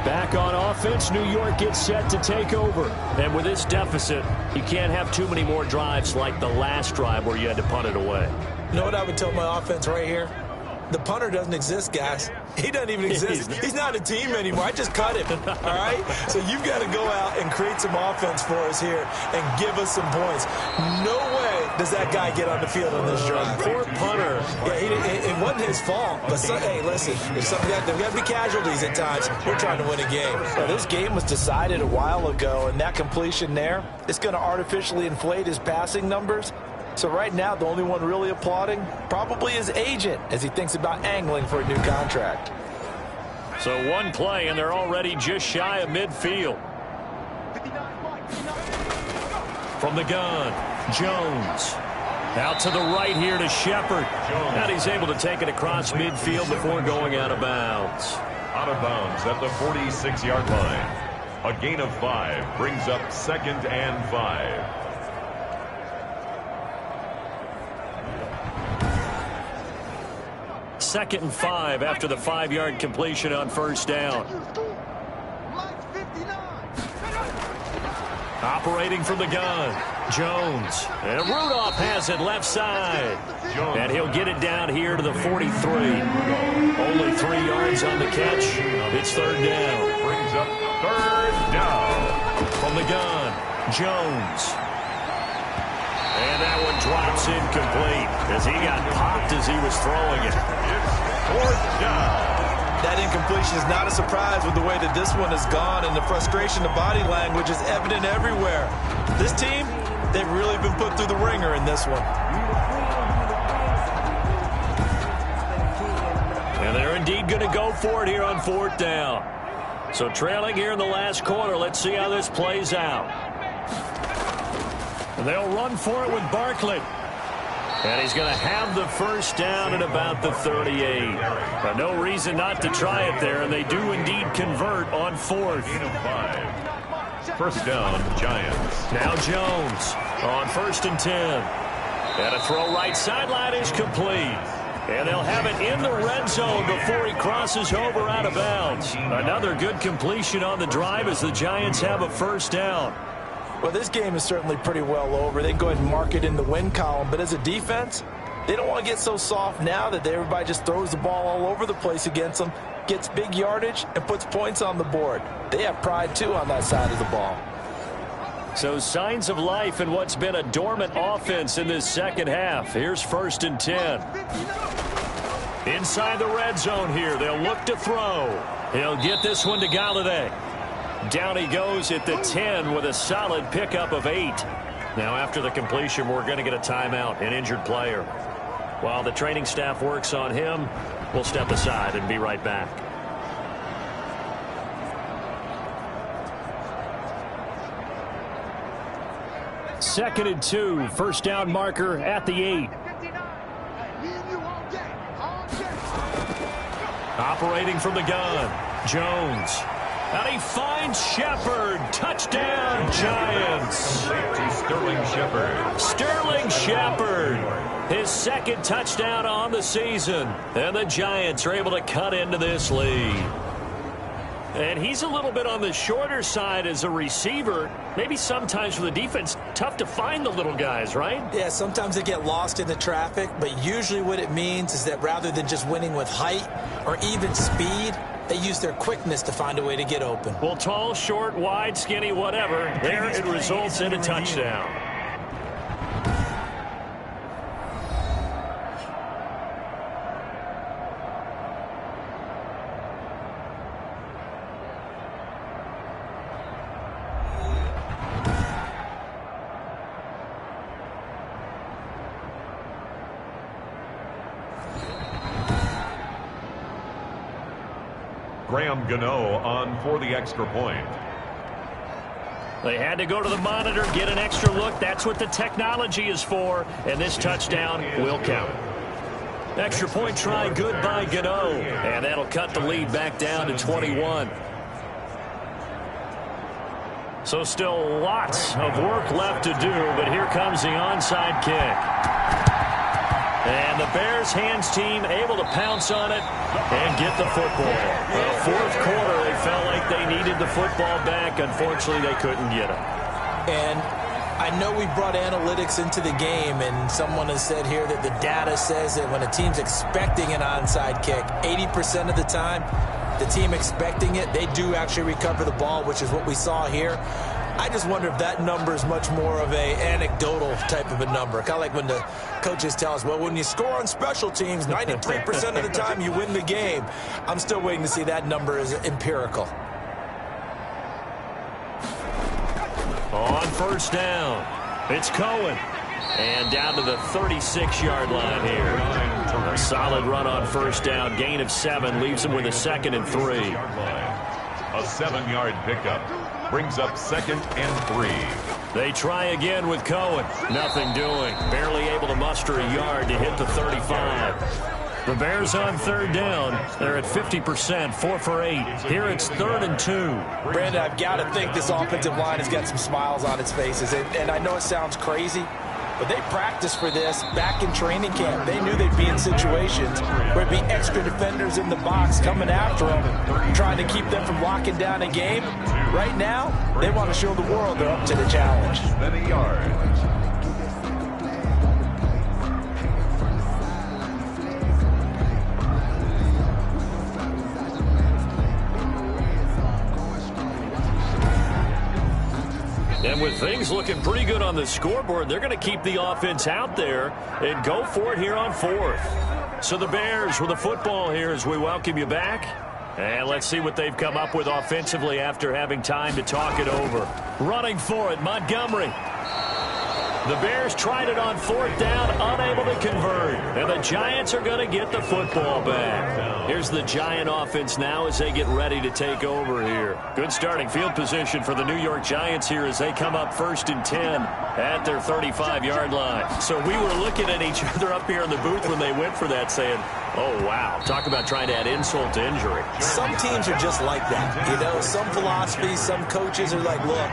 Back on offense, New York gets set to take over. And with this deficit, you can't have too many more drives like the last drive where you had to punt it away. You know what I would tell my offense right here? The punter doesn't exist, guys. He doesn't even exist. He's not a team anymore. I just cut him, all right? So you've got to go out and create some offense for us here and give us some points. No way does that guy get on the field on this drive. Poor punter. Yeah, it wasn't his fault. But, hey, listen, there's got to be casualties at times. We're trying to win a game. Well, this game was decided a while ago, and that completion there, it's going to artificially inflate his passing numbers. So right now, the only one really applauding probably his agent as he thinks about angling for a new contract. So one play, and they're already just shy of midfield. From the gun, Jones. Out to the right here to Shepard. And he's able to take it across midfield before going out of bounds. Out of bounds at the 46-yard line. A gain of 5 brings up 2nd and 5. Second and 5 after the 5-yard completion on first down. Operating from the gun, Jones. And Rudolph has it left side. And he'll get it down here to the 43. Only 3 yards on the catch. It's 3rd down. Brings up 3rd down. From the gun, Jones. And that one drops incomplete as he got popped as he was throwing it. It's 4th down. That incompletion is not a surprise with the way that this one has gone, and the frustration, the body language is evident everywhere. This team, they've really been put through the ringer in this one. And they're indeed going to go for it here on 4th down. So trailing here in the last quarter, let's see how this plays out. And they'll run for it with Barkley. And he's going to have the first down at about the 38. But no reason not to try it there, and they do indeed convert on 4th. Gain of 5. First down, Giants. Now Jones on 1st and 10. And a throw right sideline is complete. And they'll have it in the red zone before he crosses over out of bounds. Another good completion on the drive as the Giants have a first down. Well, this game is certainly pretty well over. They can go ahead and mark it in the win column. But as a defense, they don't want to get so soft now that everybody just throws the ball all over the place against them, gets big yardage, and puts points on the board. They have pride, too, on that side of the ball. So signs of life in what's been a dormant offense in this second half. Here's 1st and 10. Inside the red zone here. They'll look to throw. He'll get this one to Golladay. Down he goes at the 10 with a solid pickup of 8. Now after the completion, we're going to get a timeout, an injured player. While the training staff works on him, we'll step aside and be right back. Second and 2, first down marker at the 8. Operating from the gun, Jones. And he finds Shepard. Touchdown, Giants. To Sterling Shepard. Sterling Shepard. His second touchdown on the season. And the Giants are able to cut into this lead. And he's a little bit on the shorter side as a receiver. Maybe sometimes for the defense, tough to find the little guys, right? Yeah, sometimes they get lost in the traffic, but usually what it means is that rather than just winning with height or even speed, they use their quickness to find a way to get open. Well, tall, short, wide, skinny, whatever, there it results in a touchdown. Graham Gano on for the extra point. They had to go to the monitor, get an extra look. That's what the technology is for, and this touchdown will count. Extra point try good by Gano, and that'll cut the lead back down to 21. So still lots of work left to do, but here comes the onside kick. And the Bears hands team able to pounce on it and get the football. Fourth quarter, they felt like they needed the football back. Unfortunately, they couldn't get it. And I know we brought analytics into the game, and someone has said here that the data says that when a team's expecting an onside kick, 80% of the time, the team expecting it, they do actually recover the ball, which is what we saw here. I just wonder if that number is much more of a anecdotal type of a number. Kind of like when the coaches tell us, well, when you score on special teams, 93% of the time you win the game. I'm still waiting to see that number is empirical. On first down, it's Cohen. And down to the 36-yard line here. A solid run on first down. Gain of 7 leaves him with a 2nd and 3. A 7-yard pickup. Brings up 2nd and 3. They try again with Cohen. Nothing doing. Barely able to muster a yard to hit the 35. The Bears on third down. They're at 50%, 4 for 8. Here it's 3rd and 2. Brandon, I've got to think this offensive line has got some smiles on its faces. And I know it sounds crazy, but they practiced for this back in training camp. They knew they'd be in situations where there'd be extra defenders in the box coming after them, trying to keep them from locking down a game. Right now, they want to show the world they're up to the challenge. Then a yard. And with things looking pretty good on the scoreboard, they're going to keep the offense out there and go for it here on 4th. So the Bears with the football here as we welcome you back. And let's see what they've come up with offensively after having time to talk it over. Running for it, Montgomery. The Bears tried it on 4th down, unable to convert. And the Giants are going to get the football back. Here's the Giant offense now as they get ready to take over here. Good starting field position for the New York Giants here as they come up 1st and 10 at their 35-yard line. So we were looking at each other up here in the booth when they went for that saying, oh, wow, talk about trying to add insult to injury. Some teams are just like that. You know, some philosophies, some coaches are like, look,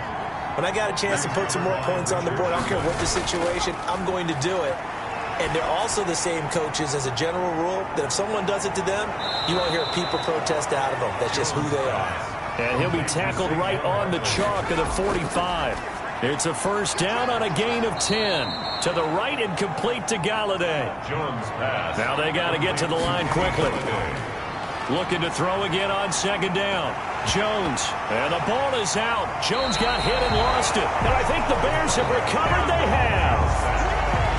when I got a chance to put some more points on the board, I don't care what the situation, I'm going to do it. And they're also the same coaches as a general rule that if someone does it to them, you won't hear people protest out of them. That's just who they are. And he'll be tackled right on the chalk of the 45. It's a 1st down on a gain of 10. To the right and complete to Galladay. Jones pass. Now they got to get to the line quickly. Looking to throw again on 2nd down. Jones, and the ball is out. Jones got hit and lost it. And I think the Bears have recovered. They have.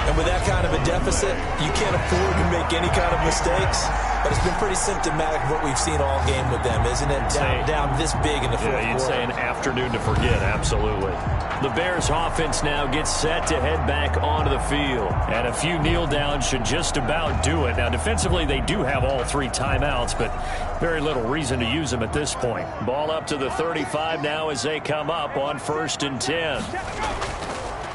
And with that kind of a deficit, you can't afford to make any kind of mistakes. But it's been pretty symptomatic of what we've seen all game with them, isn't it? Down this big in the fourth quarter. You'd say an afternoon to forget, absolutely. The Bears offense now gets set to head back onto the field. And a few kneel downs should just about do it. Now, defensively, they do have all 3 timeouts, but very little reason to use them at this point. Ball up to the 35 now as they come up on 1st and 10.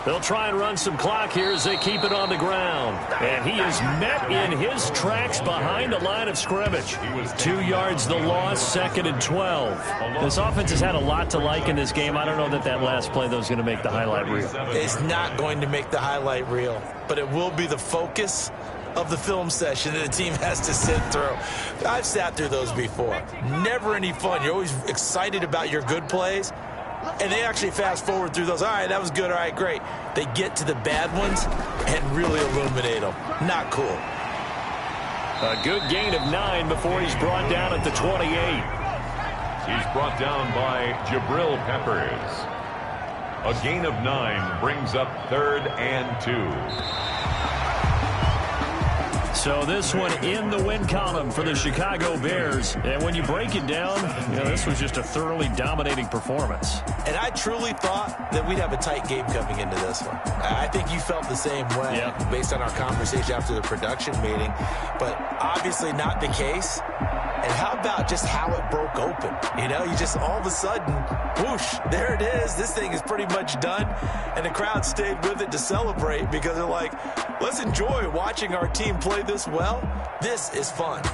They'll try and run some clock here as they keep it on the ground. And he is met in his tracks behind the line of scrimmage. 2 yards the loss, 2nd and 12. This offense has had a lot to like in this game. I don't know that that last play, though, is going to make the highlight reel. It's not going to make the highlight reel, but it will be the focus of the film session that the team has to sit through. I've sat through those before. Never any fun. You're always excited about your good plays. And they actually fast forward through those. All right, that was good. All right, great. They get to the bad ones and really illuminate them. Not cool. A good gain of 9 before he's brought down at the 28. He's brought down by Jabril Peppers. A gain of 9 brings up 3rd and 2. So this one in the win column for the Chicago Bears. And when you break it down, this was just a thoroughly dominating performance. And I truly thought that we'd have a tight game coming into this one. I think you felt the same way based on our conversation after the production meeting. But obviously not the case. And how about just how it broke open? You just all of a sudden, whoosh, there it is. This thing is pretty much done. And the crowd stayed with it to celebrate because they're like, let's enjoy watching our team play this well. This is fun.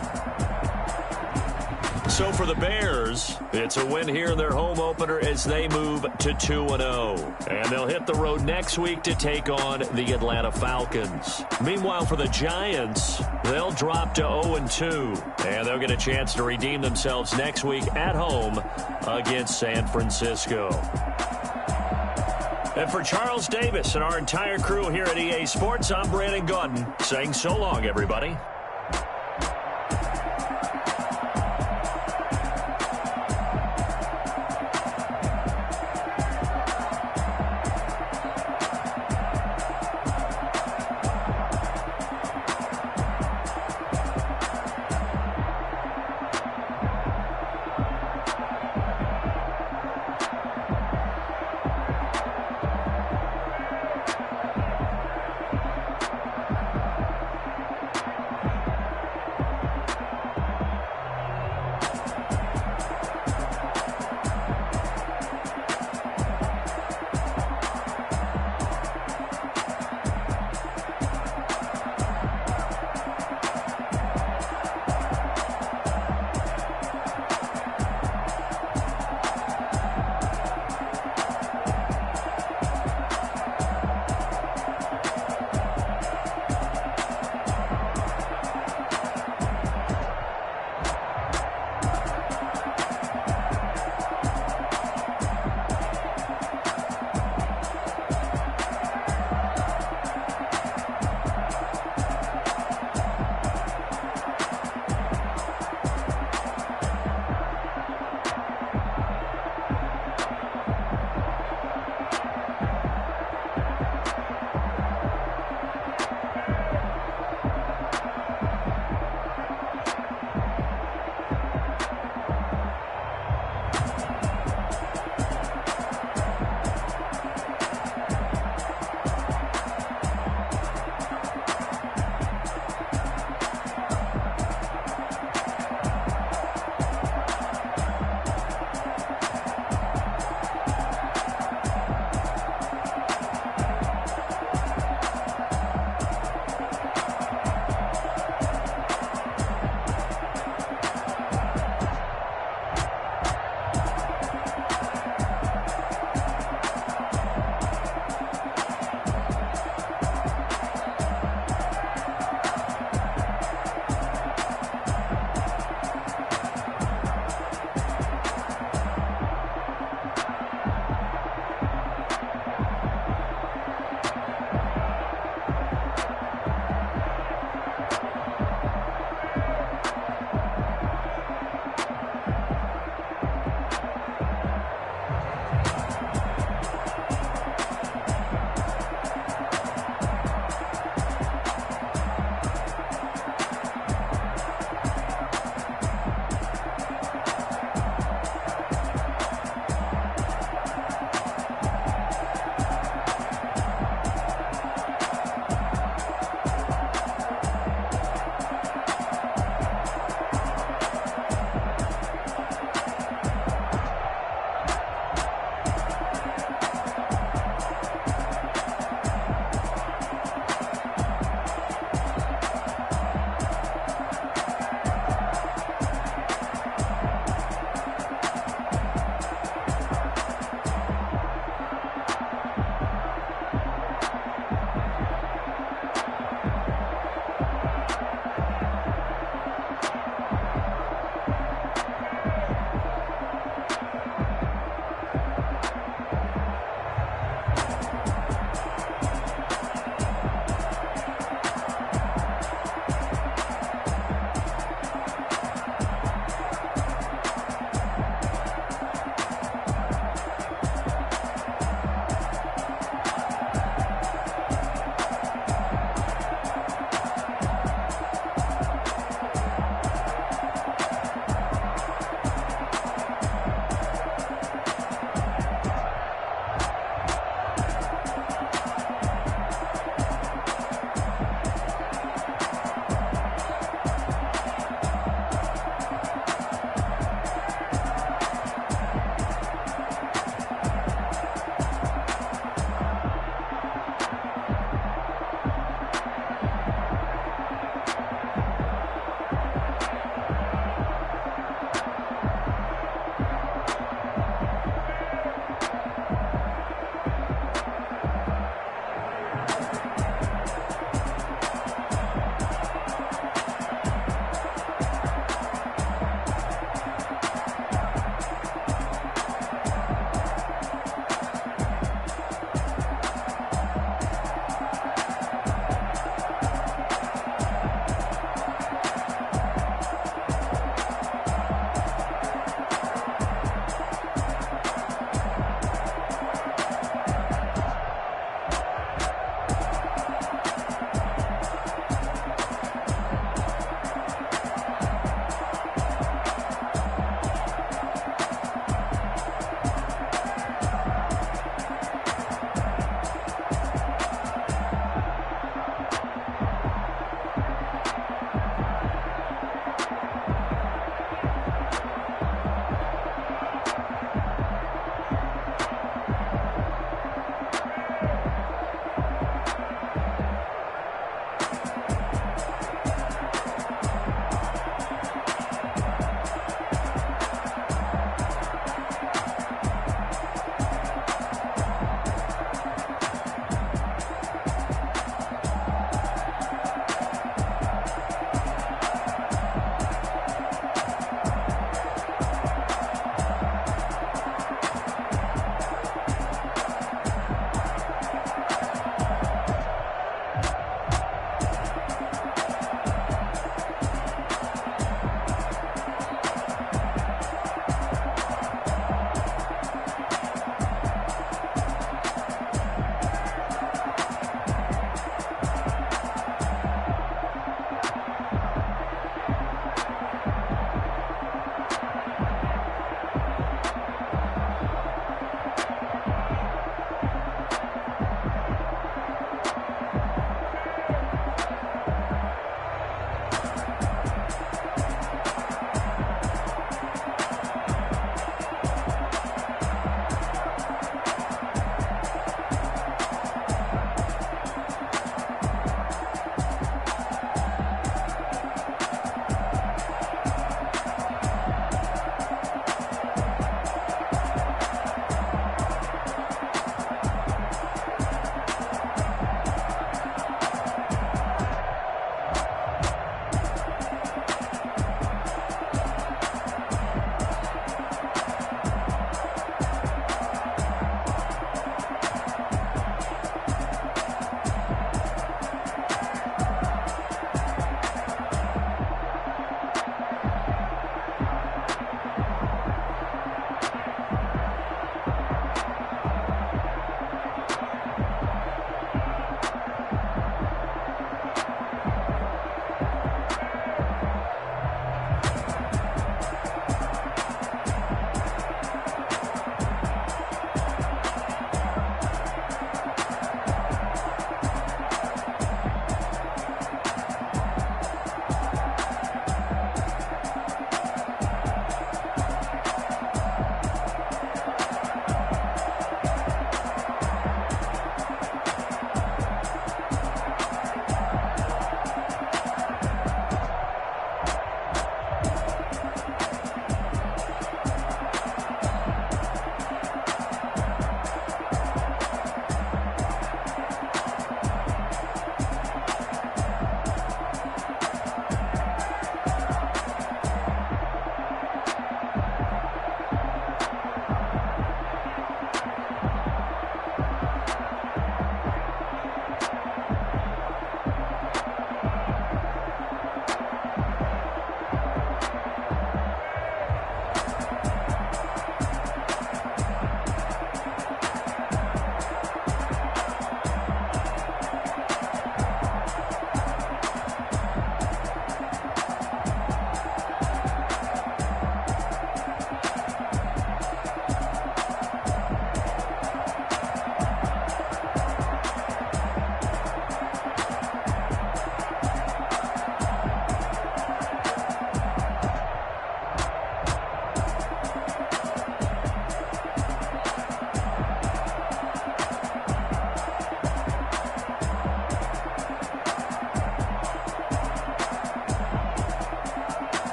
So for the Bears, it's a win here in their home opener as they move to 2-0. And they'll hit the road next week to take on the Atlanta Falcons. Meanwhile, for the Giants, they'll drop to 0-2. And they'll get a chance to redeem themselves next week at home against San Francisco. And for Charles Davis and our entire crew here at EA Sports, I'm Brandon Gaudin saying so long, everybody.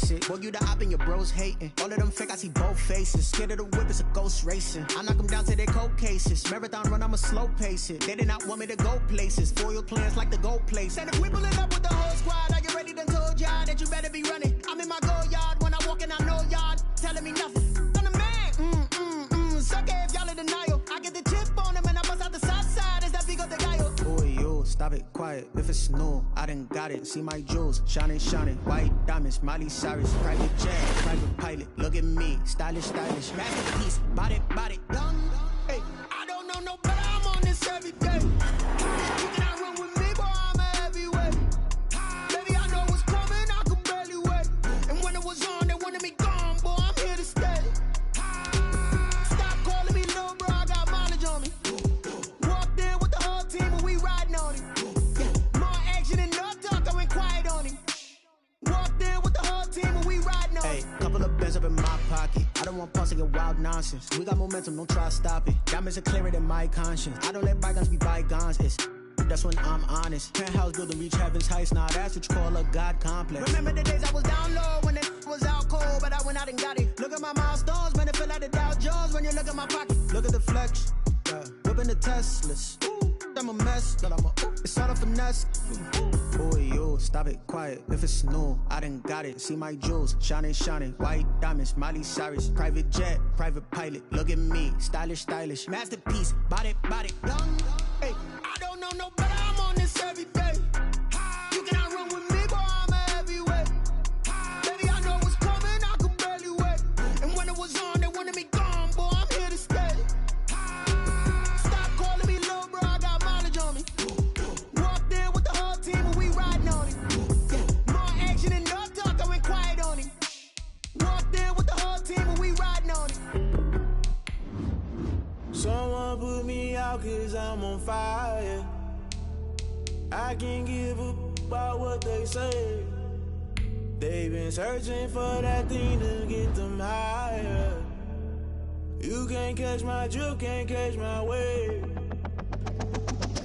basic. Boy, you the op and your bros hating. All of them fake, I see both faces. Scared of the whip, it's a ghost racing. I knock them down to their cold cases. Marathon run, I'ma slow pace it. They did not want me to go places. Foil plans like the go place. And if we pulling up with the whole squad, are you ready? Done told y'all that you better be running. I'm in my go yard. When I walk in, I know y'all telling me nothing. I'm the man. Suck it if y'all in denial. I get the chip on them and I bust out the south side. Is that Vigo de Gallo? Boy, yo, stop it, quiet. If it's new, I done got it. See my jewels, shining, shining. White diamonds, Miley Cyrus. Private jet, private pilot. Look at me, stylish, stylish. Masterpiece, body, young. Hey, I don't know no better. I'm on this every day. You cannot run with me, boy, I'm a heavyweight. Baby, I know what's coming, I could barely wait. And when it was on, they wanted me gone, boy, I'm here to stay. Stop calling me little bro, I got mileage on me. Walked in with the whole team and we riding on him. Yeah, more action than no talk, I went quiet on him. Walked in with the whole team and we riding on him. Hey, couple of bands up in my pocket. I don't want pulse to get wild nonsense. We got momentum, don't try to stop it. Diamonds are clearer than my conscience. I don't let bygones be bygones. It's that's when I'm honest. Penthouse building reach heaven's heights. Nah, that's what you call a God complex. Remember the days I was down low when it was out cold, but I went out and got it. Look at my milestones, man, it feel like the Dow Jones when you look at my pocket. Look at the flex, whipping the Teslas. I'm a mess, but it's all a finesse. Boy, yo, stop it, quiet. If it's new, I done got it. See my jewels, shining, shining. White diamonds, Miley Cyrus. Private jet, private pilot. Look at me, stylish, stylish. Masterpiece, body, young. Hey, I don't know no better. I'm on this every day. You cannot run with me, boy, I'm a heavyweight. Baby, I know what's coming, I could barely wait. And when it was on, they wanted me gone, boy, I'm here to stay. Stop calling me little bro, I got mileage on me. Walked in with the whole team and we riding on him. Yeah, more action than no talk, I went quiet on him. Walked in with the whole team and we riding on him. Someone put me out cause I'm on fire. I can't give up about what they say. They've been searching for that thing to get them higher. You can't catch my drift, can't catch my wave.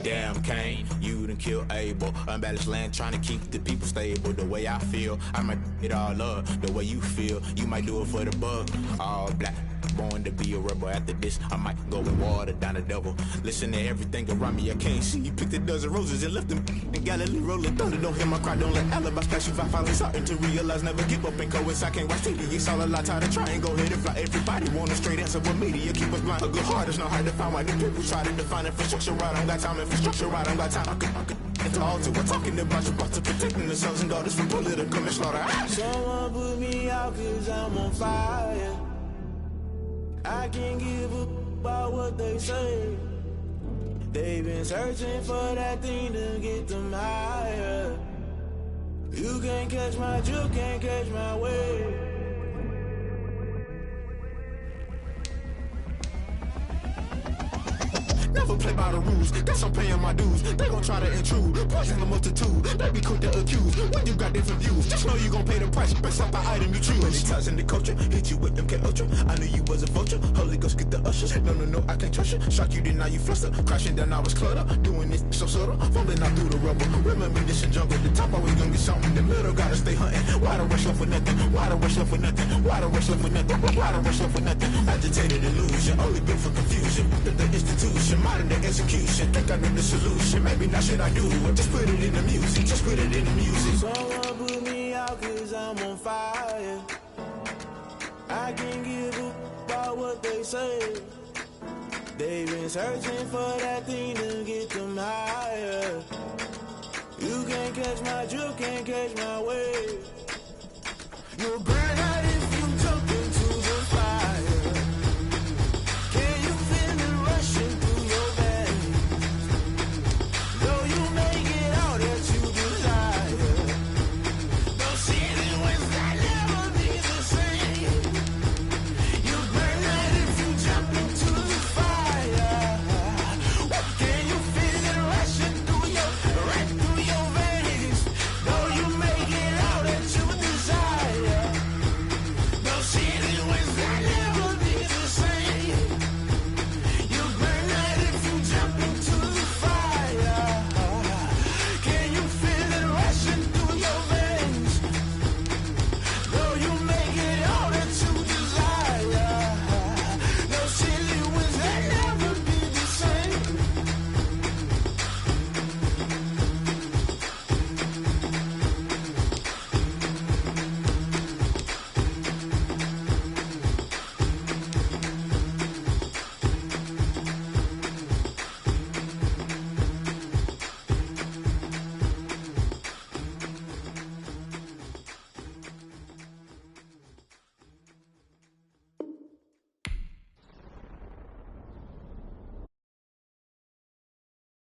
Damn Kane, you done killed Abel. Unbalanced land, trying to keep the people stable. The way I feel, I might it all up. The way you feel, you might do it for the bug. All black, born to be a rebel. After this, I might go and water down the devil. Listen to everything around me, I can't see. You picked a dozen roses and left them in Galilee rolling thunder. Don't hear my cry, don't let alibis pass you. I finally starting to realize, never give up and coincide. Can't watch TV, it's all a lot. Tired of trying, go ahead and fly. Everybody want a straight answer, but media keep us blind. A good heart is not hard to find. Why the people try to define infrastructure right? I don't got time, infrastructure right, I don't got time. I could into all to we're talking about you, about to protecting the sons and daughters from political manslaughter. Someone put me out cause I'm on fire. I can't give up about what they say. They've been searching for that thing to get them higher. You can't catch my drift, can't catch my wave. Never play by the rules, guess I'm paying my dues. They gon' try to intrude, poison the multitude. They be quick to accuse, when you got different views. Just know you gon' pay the price, based off the item you choose. Many times in the culture, hit you with them K-Ultra. I knew you was a vulture, Holy Ghost get the ushers. No, I can't trust you. Shock you, then now you fluster. Crashing down, I was cluttered. Doing this so subtle, fumbling out through the rubble. Remember this in jungle, the top always gonna get something. The middle gotta stay hunting. Why the rush left for nothing? Why the rush left for nothing? Why the rush left for nothing? Why the rush left for nothing? Agitated illusion, only built for confusion. The institution, modern day execution. Think I know the solution, maybe not should I do it. Just put it in the music, just put it in the music. Someone put me out cause I'm on fire. I can't give up about what they say. They've been searching for that thing to get them higher. You can't catch my drift, can't catch my wave. You're burning out in